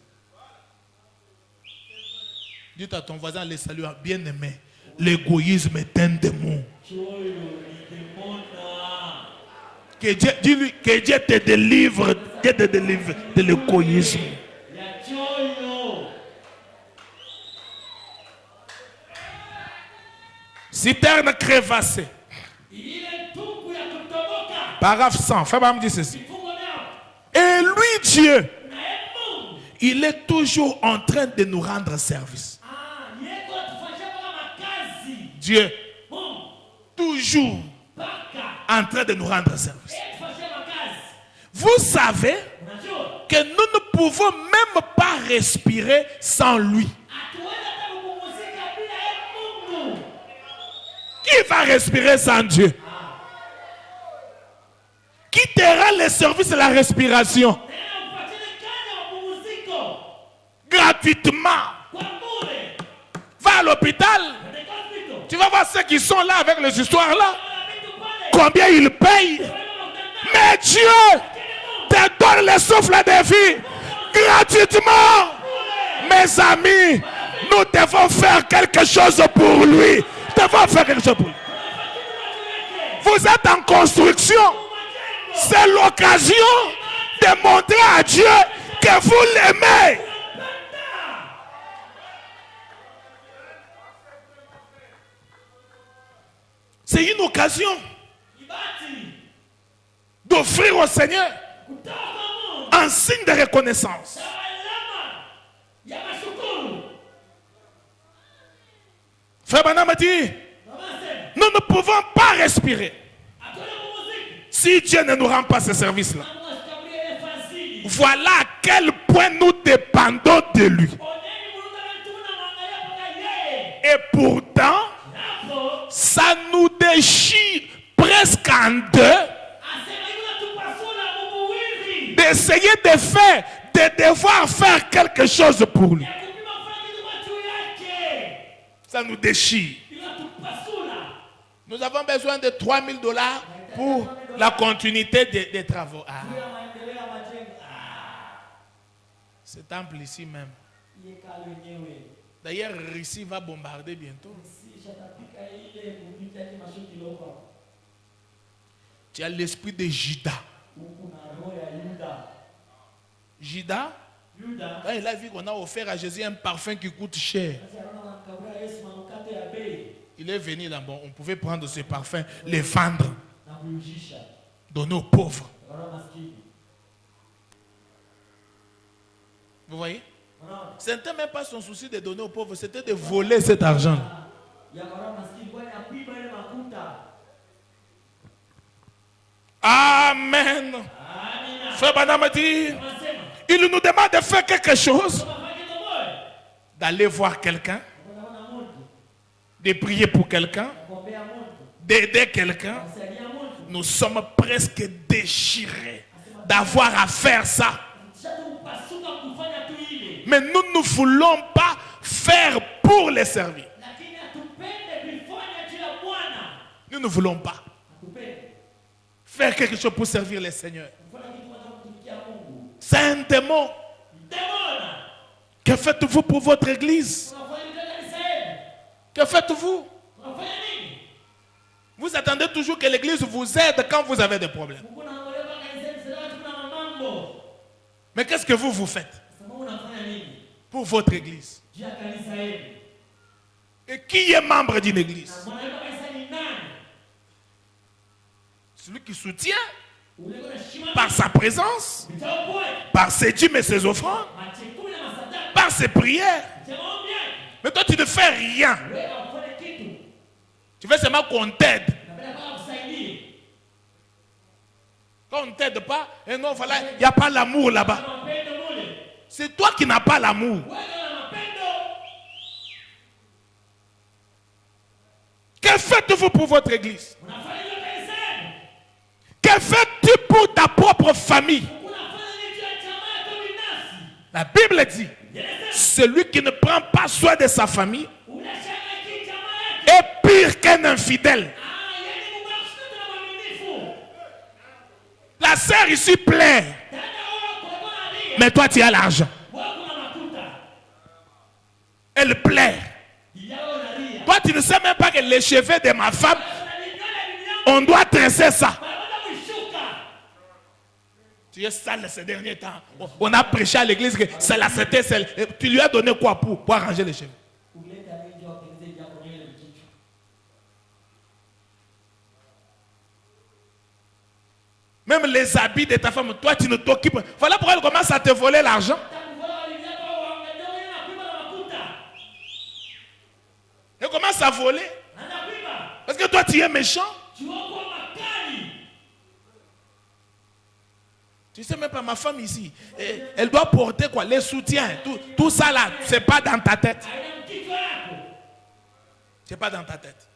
A: Dites à ton voisin, les saluts, bien-aimé. L'égoïsme est un démon. Que Dieu, dis-lui, que Dieu te délivre, de l'égoïsme. Citerne crévassée. Paragraphe 100. Fais-moi me dire ceci. Et lui, Dieu, il est toujours en train de nous rendre service. Dieu, toujours en train de nous rendre service. Vous savez que nous ne pouvons même pas respirer sans lui. Qui va respirer sans Dieu? Qui te rend le service de la respiration gratuitement? Va à l'hôpital. Tu vas voir ceux qui sont là avec les histoires là. Combien ils payent. Mais Dieu te donne le souffle de vie gratuitement. Mes amis, nous devons faire quelque chose pour lui. Nous devons faire quelque chose pour lui. Vous êtes en construction. C'est l'occasion de montrer à Dieu que vous l'aimez. C'est une occasion d'offrir au Seigneur un signe de reconnaissance. Frère Branham m'a dit, nous ne pouvons pas respirer si Dieu ne nous rend pas ce service-là. Voilà à quel point nous dépendons de lui. Et pourtant, ça nous déchire presque en deux d'essayer de devoir faire quelque chose pour lui. Ça nous déchire. Nous avons besoin de $3000 pour la continuité des travaux. Ce temple ici même. D'ailleurs, Russie va bombarder bientôt. Tu as l'esprit de Judas. Judas, il a vu qu'on a offert à Jésus un parfum qui coûte cher. Il est venu là, bon, on pouvait prendre ce parfum, les vendre, donner aux pauvres. Vous voyez? Ce n'était même pas son souci de donner aux pauvres, c'était de voler cet argent. Amen. Frère Branham dit, il nous demande de faire quelque chose, d'aller voir quelqu'un, de prier pour quelqu'un, d'aider quelqu'un. Nous sommes presque déchirés d'avoir à faire ça. Mais nous ne voulons pas faire pour les servir. Nous ne voulons pas faire quelque chose pour servir les seigneurs. C'est un démon. Que faites-vous pour votre église? Que faites-vous? Vous attendez toujours que l'église vous aide quand vous avez des problèmes. Mais qu'est-ce que vous faites pour votre église? Et qui est membre d'une église? Celui qui soutient par sa présence, par ses dîmes et ses offrandes, par ses prières. Mais toi, tu ne fais rien. Tu veux seulement qu'on t'aide. Quand on ne t'aide pas, et non, voilà, il n'y a pas l'amour là-bas. C'est toi qui n'as pas l'amour. Que faites-vous pour votre église? Que fais-tu pour ta propre famille? La Bible dit, celui qui ne prend pas soin de sa famille est pire qu'un infidèle. La sœur ici plaît, mais toi tu as l'argent. Elle plaît. Toi tu ne sais même pas que les cheveux de ma femme, on doit tresser ça. Tu es sale ces derniers temps. On a prêché à l'église que c'est la c'était celle. Tu lui as donné quoi pour arranger les cheveux? Même les habits de ta femme, toi tu ne t'occupes. Voilà pourquoi elle commence à te voler l'argent. Elle commence à voler. Parce que toi tu es méchant. Tu sais même pas, ma femme ici, elle doit porter quoi? Les soutiens. Tout ça là, c'est pas dans ta tête. C'est pas dans ta tête.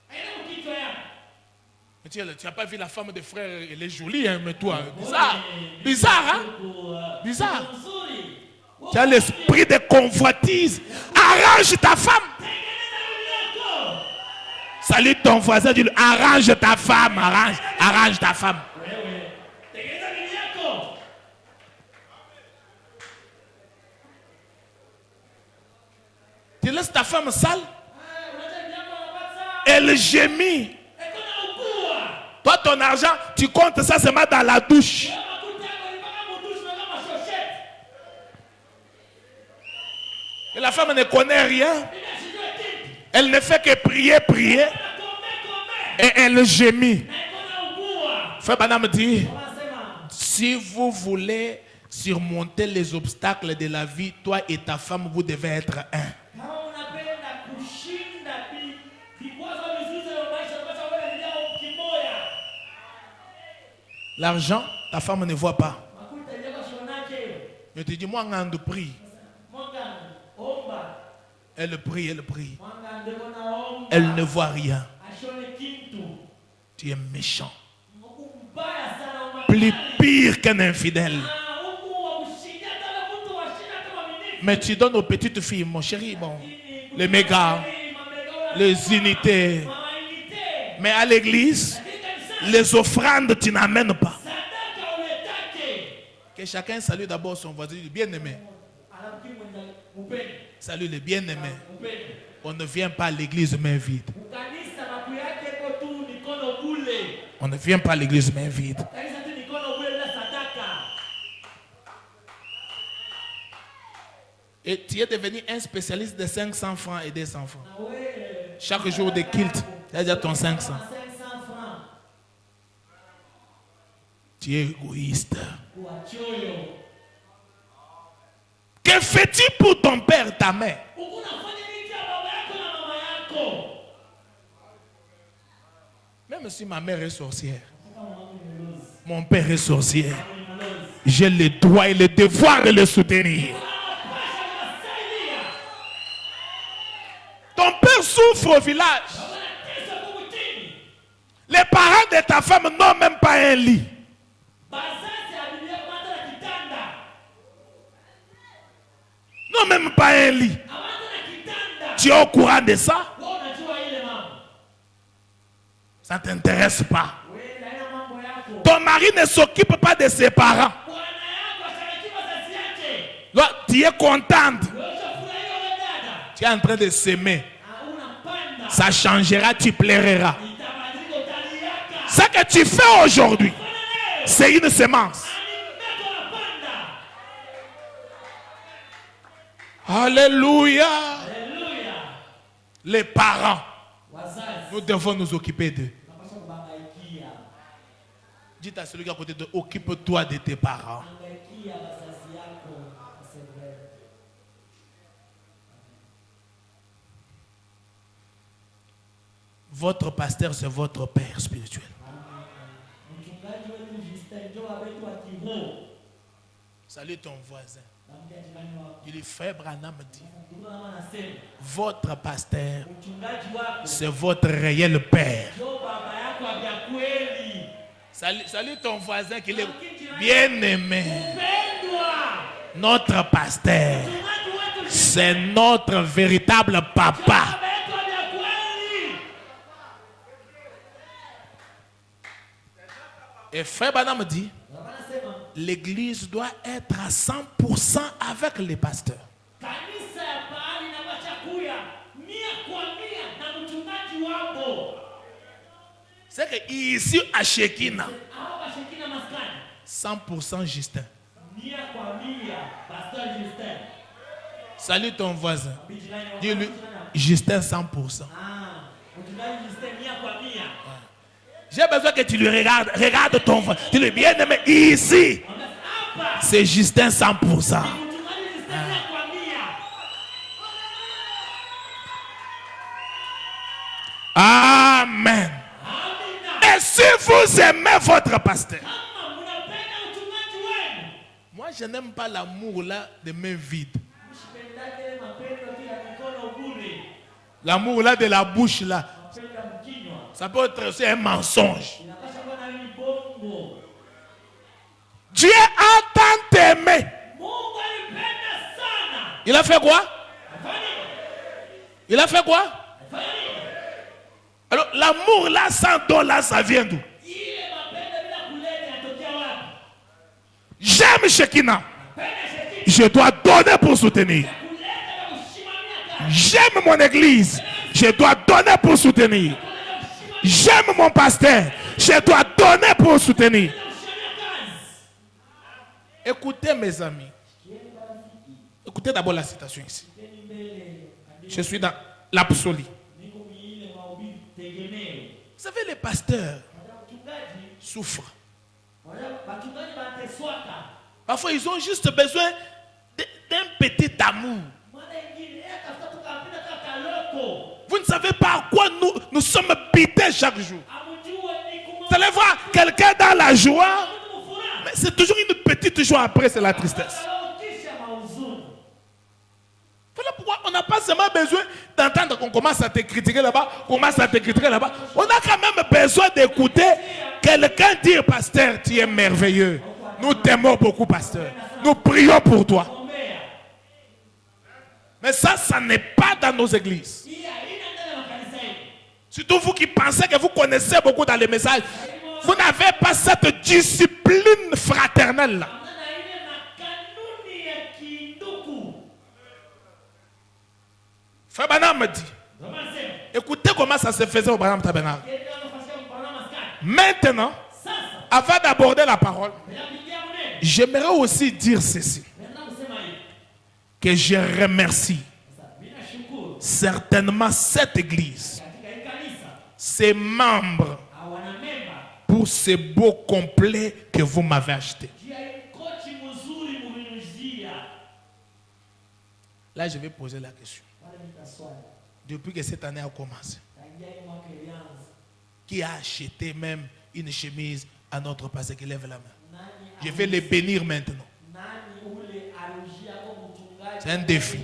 A: Mais tu n'as pas vu la femme de frère, elle est jolie, hein, mais toi, bizarre. Bizarre, hein? Bizarre. Tu as l'esprit de convoitise. Arrange ta femme. Salut ton voisin, dis-lui, arrange ta femme, arrange ta femme. Tu laisses ta femme sale, elle gémit. Toi, ton argent, tu comptes ça seulement dans la douche. Et la femme ne connaît rien. Elle ne fait que prier. Et elle gémit. Frère Branham dit, si vous voulez surmonter les obstacles de la vie, toi et ta femme, vous devez être un. L'argent, ta femme ne voit pas. Je te dis, moi, je prie. Elle prie. Elle ne voit rien. Tu es méchant. Plus pire qu'un infidèle. Mais tu donnes aux petites filles, mon chéri, bon, les mégas, les unités. Mais à l'église, les offrandes, tu n'amènes pas. Que chacun salue d'abord son voisin, le bien-aimé. Salut le bien-aimé. On ne vient pas à l'église main vide. On ne vient pas à l'église main vide. Et tu es devenu un spécialiste de 500 francs et 200 francs. Chaque jour de culte, tu as déjà ton 500. Tu es égoïste. Que fais-tu pour ton père, ta mère? Même si ma mère est sorcière, mon père est sorcier, j'ai le droit et le devoir de le soutenir. Ton père souffre au village. Les parents de ta femme n'ont même pas un lit. Non, même pas un lit. Tu es au courant de ça? Ça ne t'intéresse pas. Ton mari ne s'occupe pas de ses parents. Là, tu es contente. Tu es en train de s'aimer. Ça changera, tu plairas. Ce que tu fais aujourd'hui, c'est une semence. Alléluia. Les parents, nous devons nous occuper d'eux. Dites à celui qui est à côté de toi, occupe-toi de tes parents. Votre pasteur, c'est votre père spirituel. Salut ton voisin. Il est frère Branham dit, votre pasteur, c'est votre réel père. Salut ton voisin qui est bien aimé. Notre pasteur, c'est notre véritable papa. Et frère Branham dit, l'église doit être à 100% avec les pasteurs. C'est que ici à Shekina, 100% Justin. Salut ton voisin. Dis-lui, Justin 100%. J'ai besoin que tu lui regardes. Regarde ton voisin. Tu lui bien aimé ici. C'est Justin 100%. Amen. Et si vous aimez votre pasteur, je n'aime pas l'amour là de mains vides. L'amour là de la bouche là. Ça peut être aussi un mensonge. Dieu a tant aimé. Il a fait quoi? Il a fait quoi? Alors l'amour là sans don là, ça vient d'où? J'aime Shekinah. Je dois donner pour soutenir. J'aime mon église. Je dois donner pour soutenir. J'aime mon pasteur. Je dois donner pour soutenir. Écoutez mes amis. Écoutez d'abord la citation ici. Je suis dans l'absolu. Vous savez, les pasteurs souffrent. Parfois, ils ont juste besoin d'un petit amour. Vous ne savez pas à quoi nous sommes pités chaque jour. Vous allez voir quelqu'un dans la joie, mais c'est toujours une petite joie après, c'est la tristesse. Voilà pourquoi on n'a pas seulement besoin d'entendre qu'on commence à te critiquer là-bas, on a quand même besoin d'écouter quelqu'un dire, pasteur, tu es merveilleux. Nous t'aimons beaucoup, pasteur. Nous prions pour toi. Mais ça n'est pas dans nos églises. Surtout vous qui pensez que vous connaissez beaucoup dans les messages. Vous n'avez pas cette discipline fraternelle là. Frère Branham me dit, écoutez comment ça se faisait au Branham Tabernacle. Maintenant, avant d'aborder la parole, j'aimerais aussi dire ceci. Que je remercie certainement cette église, ses membres, pour ce beau complet que vous m'avez acheté. Là, je vais poser la question. Depuis que cette année a commencé, qui a acheté même une chemise à notre pasteur qui lève la main? Je vais les bénir maintenant. C'est un défi.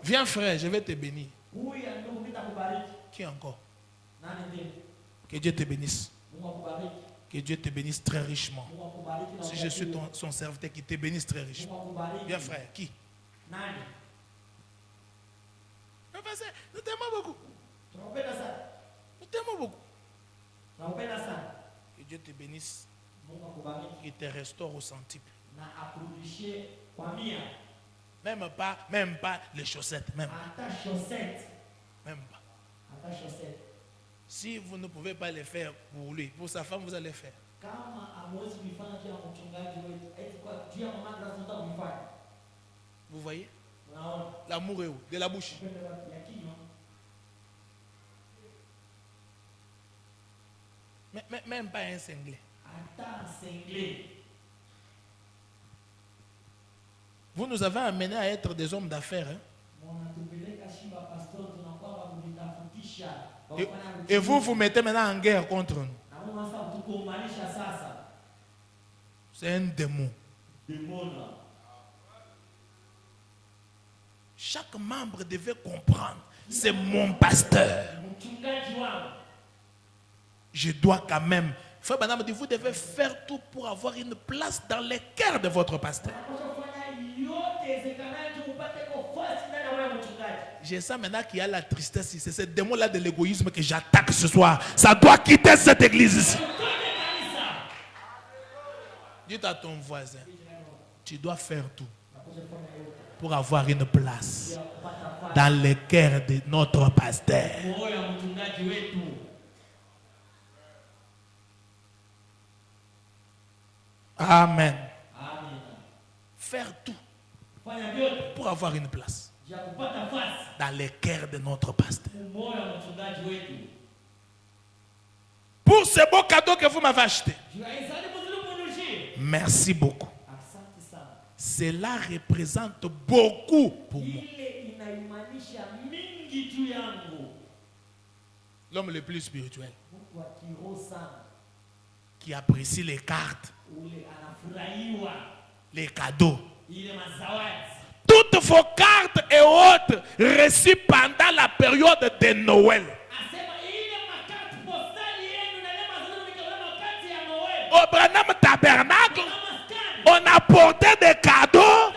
A: Viens frère, je vais te bénir. Qui encore? Que Dieu te bénisse. Que Dieu te bénisse très richement. Si je suis son serviteur, qui te bénisse très richement. Viens frère, qui? Nous t'aimons beaucoup. Nous t'aimons beaucoup. Que Dieu te bénisse. Qu'il te restaure au centuple. Même pas les chaussettes. Même pas. Si vous ne pouvez pas les faire pour lui, pour sa femme, vous allez faire. Vous voyez? L'amour est où? De la bouche. Même pas un cinglé. Vous nous avez amenés à être des hommes d'affaires. Et vous mettez maintenant en guerre contre nous. C'est un démon. Chaque membre devait comprendre. C'est mon pasteur. Je dois quand même. Frère Branham dit, vous devez faire tout pour avoir une place dans les cœurs de votre pasteur. Je sens maintenant qu'il y a la tristesse. C'est ce démon-là de l'égoïsme que j'attaque ce soir. Ça doit quitter cette église ici. Dites à ton voisin, tu dois faire tout pour avoir une place dans le cœur de notre pasteur. Amen. Faire tout pour avoir une place dans le cœur de notre pasteur. Pour ce beau cadeau que vous m'avez acheté. Merci beaucoup. Cela représente beaucoup pour moi. L'homme le plus spirituel. qui apprécie les cartes, les cadeaux. Toutes vos cartes et autres reçues pendant la période de Noël. Au Branham Tabernacle, on apportait des cadeaux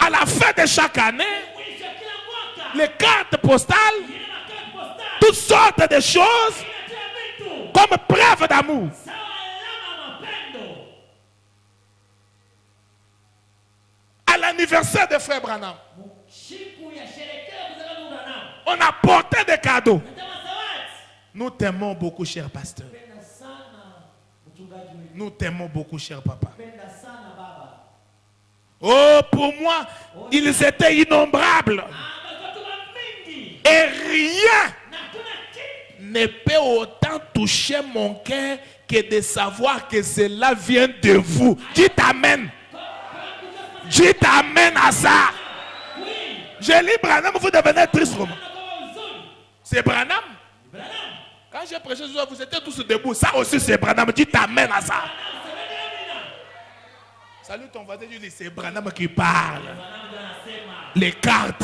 A: à la fin de chaque année. Les cartes postales, toutes sortes de choses comme preuve d'amour. À l'anniversaire de Frère Branham, on apportait des cadeaux. Nous t'aimons beaucoup, cher pasteur. Nous t'aimons beaucoup, cher papa. Oh, pour moi, ils étaient innombrables. Et rien ne peut autant toucher mon cœur que de savoir que cela vient de vous. Dites Amen. Dites Amen à ça. Je lis Branham, vous devenez triste. C'est Branham. Quand j'ai prêché ce soir, vous étiez tous debout. Ça aussi, c'est Branham. Dites Amen à ça. Salut ton voisin, je dis, c'est Branham qui parle. Les cartes.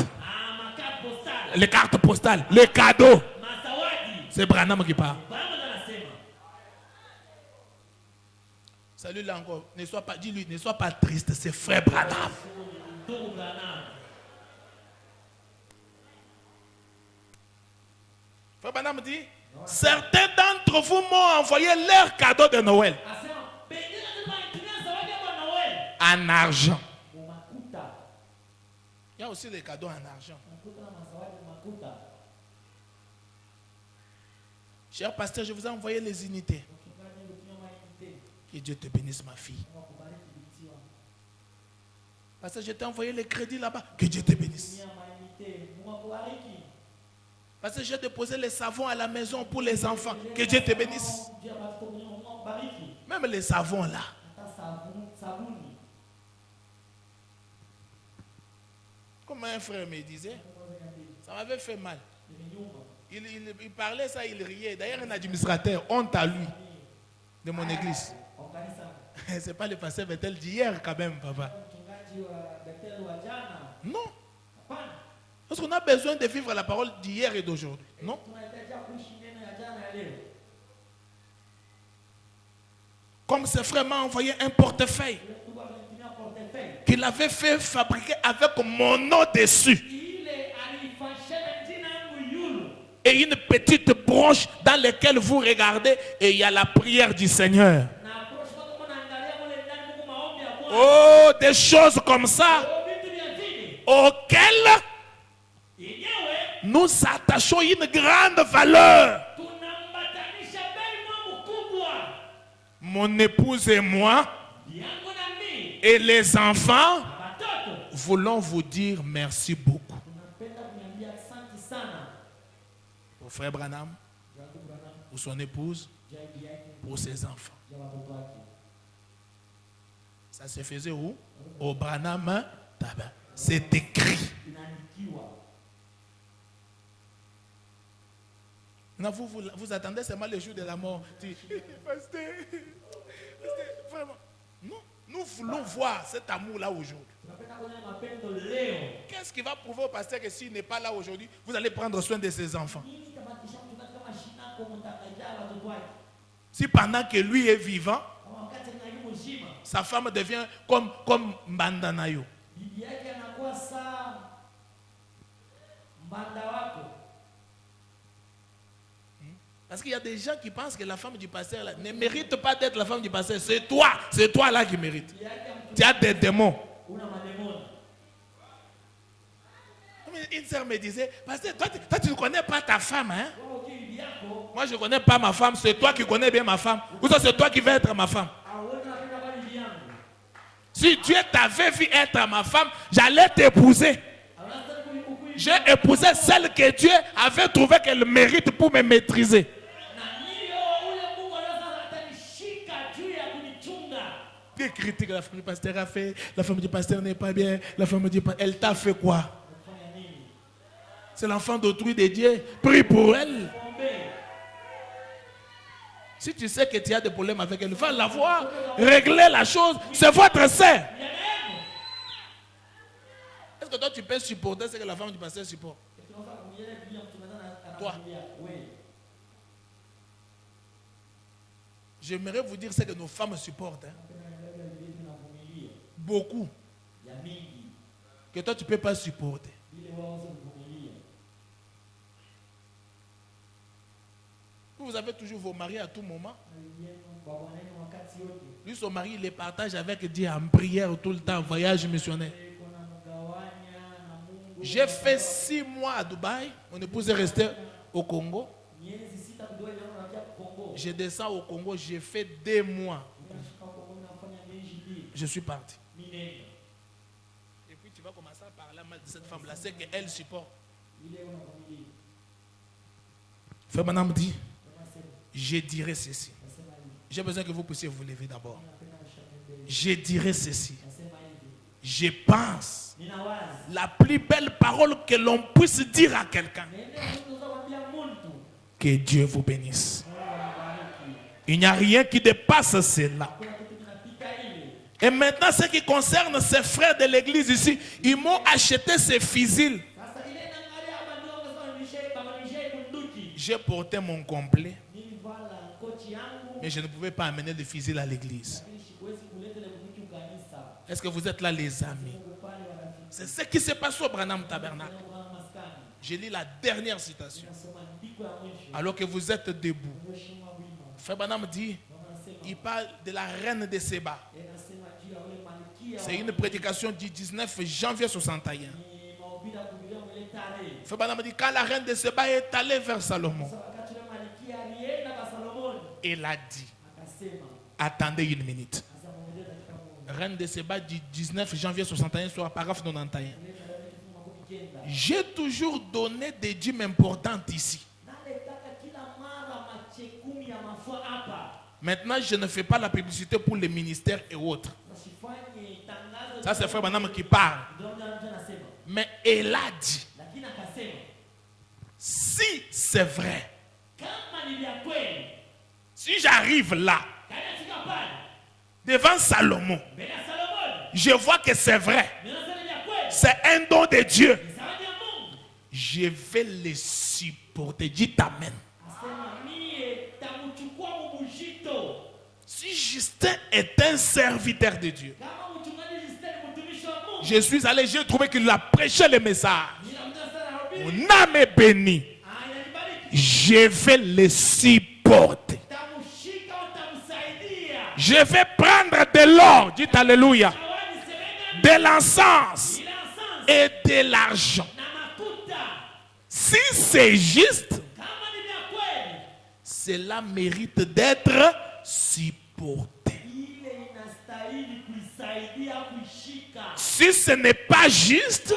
A: Les cartes postales. Les cadeaux. C'est Branham qui parle. Salut là encore. Ne sois pas, dis-lui, ne sois pas triste. C'est frère Branham. Frère Branham dit, certains d'entre vous m'ont envoyé leurs cadeaux de Noël. En argent. Il y a aussi les cadeaux en argent. Cher pasteur, je vous ai envoyé les unités. Que Dieu te bénisse, ma fille. Pasteur, je t'ai envoyé les crédits là-bas. Que Dieu te bénisse. Pasteur, j'ai déposé les savons à la maison pour les enfants. Que Dieu te bénisse. Même les savons là. Comme un frère me disait, ça m'avait fait mal. Il parlait ça, il riait. D'ailleurs, un administrateur, honte à lui, de mon église. C'est pas le pasteur Bethel d'hier quand même, papa. Non. Parce qu'on a besoin de vivre la parole d'hier et d'aujourd'hui. Non. Comme ce frère m'a envoyé un portefeuille qu'il avait fait fabriquer avec mon nom dessus. Et une petite broche dans laquelle vous regardez et il y a la prière du Seigneur. Oh, des choses comme ça auxquelles nous attachons une grande valeur. Mon épouse et moi et les enfants voulons vous dire merci beaucoup. Pour frère Branham, pour son épouse, pour ses enfants. Ça se faisait où? Au Branham Tabernacle. C'est écrit. Non, vous attendez seulement le jour de la mort. Pasteur, vraiment. Non, nous voulons voir cet amour-là aujourd'hui. Qu'est-ce qui va prouver au pasteur que s'il n'est pas là aujourd'hui, vous allez prendre soin de ses enfants? Si pendant que lui est vivant, sa femme devient comme Mbandanayo. Parce qu'il y a des gens qui pensent que la femme du pasteur là, ne mérite pas d'être la femme du pasteur. C'est toi là qui mérite. Tu as des démons. Une sœur me disait, pasteur, toi tu ne connais pas ta femme, hein? Moi je ne connais pas ma femme, c'est toi qui connais bien ma femme. Ou ça c'est toi qui veux être ma femme. Si Dieu t'avait vu être ma femme, j'allais t'épouser. J'ai épousé celle que Dieu avait trouvé qu'elle mérite pour me maîtriser. Qui critique la femme du pasteur a fait, la femme du pasteur n'est pas bien, la femme du pasteur, elle t'a fait quoi? C'est l'enfant d'autrui de Dieu, prie pour elle. Si tu sais que tu as des problèmes avec elle, va la voir, régler la chose. C'est votre sœur. Est-ce que toi tu peux supporter ce que la femme du pasteur supporte? Toi. J'aimerais vous dire ce que nos femmes supportent. Beaucoup. Que toi tu ne peux pas supporter. Vous avez toujours vos maris à tout moment. Lui, son mari, il les partage avec Dieu en prière tout le temps, voyage missionnaire. J'ai fait 6 mois à Dubaï. Mon épouse est restée au Congo. Je descends au Congo, j'ai fait 2 mois. Je suis parti. Et puis tu vas commencer à parler mal de cette femme-là. C'est qu'elle supporte. Frère Madame dit, je dirais ceci. J'ai besoin que vous puissiez vous lever d'abord. Je dirais ceci. Je pense la plus belle parole que l'on puisse dire à quelqu'un. Que Dieu vous bénisse. Il n'y a rien qui dépasse cela. Et maintenant, ce qui concerne ces frères de l'église ici, ils m'ont acheté ces fusils. J'ai porté mon complet, mais je ne pouvais pas amener de fusils à l'église. Est-ce que vous êtes là, les amis? C'est ce qui s'est passé au Branham Tabernacle. J'ai lu la dernière citation. Alors que vous êtes debout. Frère Branham dit, il parle de la reine de Séba. C'est une prédication du 19 janvier 61. Frère Branham dit, quand la reine de Séba est allée vers Salomon, elle a dit, attendez une minute. Reine de Séba du 19 janvier 61 sur le paragraphe 91. J'ai toujours donné des dîmes importantes ici. Maintenant, je ne fais pas la publicité pour les ministères et autres. Ça, c'est Frère Branham qui parle. Mais elle a dit, si c'est vrai, si j'arrive là, devant Salomon, je vois que c'est vrai. C'est un don de Dieu. Je vais le supporter. Dites Amen. Si Justin est un serviteur de Dieu, je suis allé, j'ai trouvé qu'il a prêché le message. Mon âme est bénie. Je vais le supporter. Je vais prendre de l'or, dites Alléluia, de l'encens et de l'argent. Si c'est juste, cela mérite d'être supporté. Si ce n'est pas juste,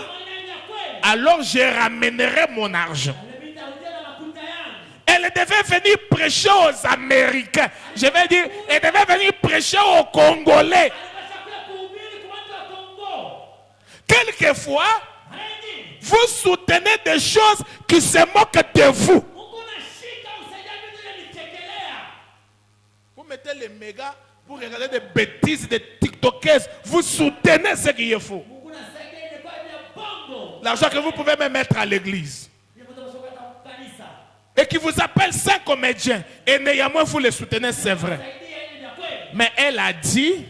A: alors je ramènerai mon argent. Elle devait venir prêcher aux Américains. Je vais dire, elle devait venir prêcher aux Congolais. Quelquefois, vous soutenez des choses qui se moquent de vous. Vous mettez les mégas pour regarder des bêtises, des TikTokers. Vous soutenez ce qui est faux. L'argent que vous pouvez même mettre à l'église. Et qui vous appelle 5 comédiens. Et néanmoins vous les soutenez, c'est vrai. Mais elle a dit,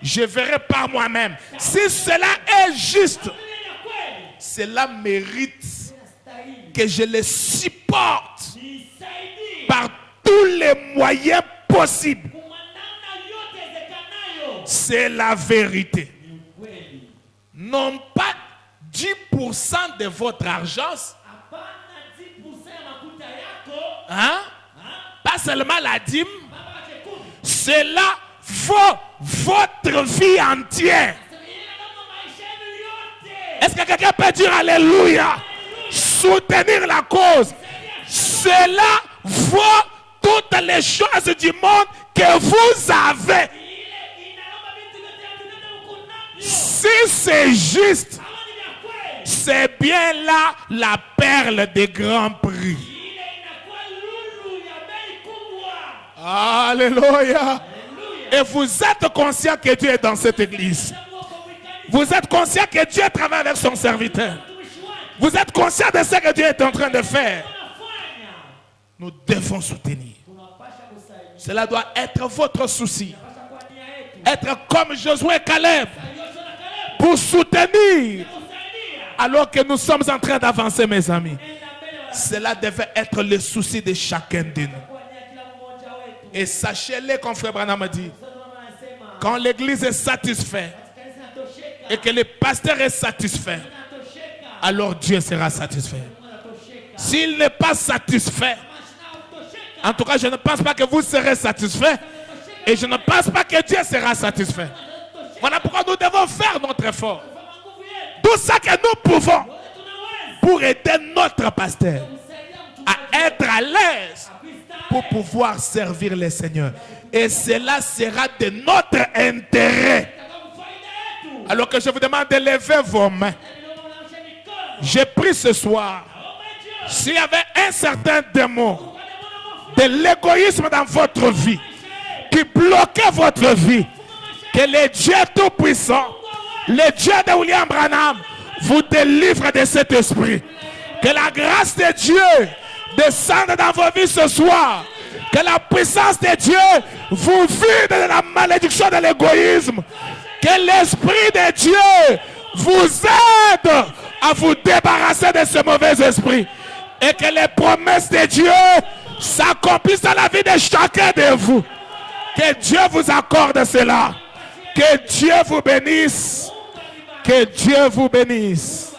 A: je verrai par moi-même. Si cela est juste, cela mérite que je les supporte par tous les moyens possibles. C'est la vérité. Non pas 10% de votre argent. Hein? Pas seulement la dîme. Cela vaut votre vie entière. Est-ce que quelqu'un peut dire Alléluia? Soutenir la cause. Cela vaut toutes les choses du monde que vous avez. Si c'est juste, c'est bien là la perle des grands prix. Alléluia. Et vous êtes conscient que Dieu est dans cette église. Vous êtes conscient que Dieu travaille avec son serviteur. Vous êtes conscient de ce que Dieu est en train de faire. Nous devons soutenir. Cela doit être votre souci. Être comme Josué et Caleb pour soutenir alors que nous sommes en train d'avancer, mes amis. Cela devait être le souci de chacun de nous. Et sachez-le, comme Frère Branham dit, quand l'église est satisfaite et que le pasteur est satisfait, alors Dieu sera satisfait. S'il n'est pas satisfait, en tout cas, je ne pense pas que vous serez satisfait. Et je ne pense pas que Dieu sera satisfait. Voilà pourquoi nous devons faire notre effort. Tout ça que nous pouvons pour aider notre pasteur à être à l'aise pour pouvoir servir le Seigneur. Et cela sera de notre intérêt. Alors que je vous demande de lever vos mains. J'ai pris ce soir, s'il y avait un certain démon de l'égoïsme dans votre vie qui bloquait votre vie, que le Dieu Tout-Puissant, le Dieu de William Branham, vous délivre de cet esprit. Que la grâce de Dieu descende dans vos vies ce soir. Que la puissance de Dieu vous vide de la malédiction de l'égoïsme. Que l'esprit de Dieu vous aide à vous débarrasser de ce mauvais esprit. Et que les promesses de Dieu s'accomplissent dans la vie de chacun de vous. Que Dieu vous accorde cela. Que Dieu vous bénisse. Que Dieu vous bénisse.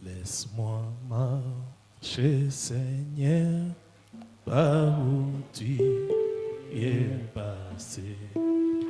A: Laisse-moi marcher, Seigneur, par où tu es passé.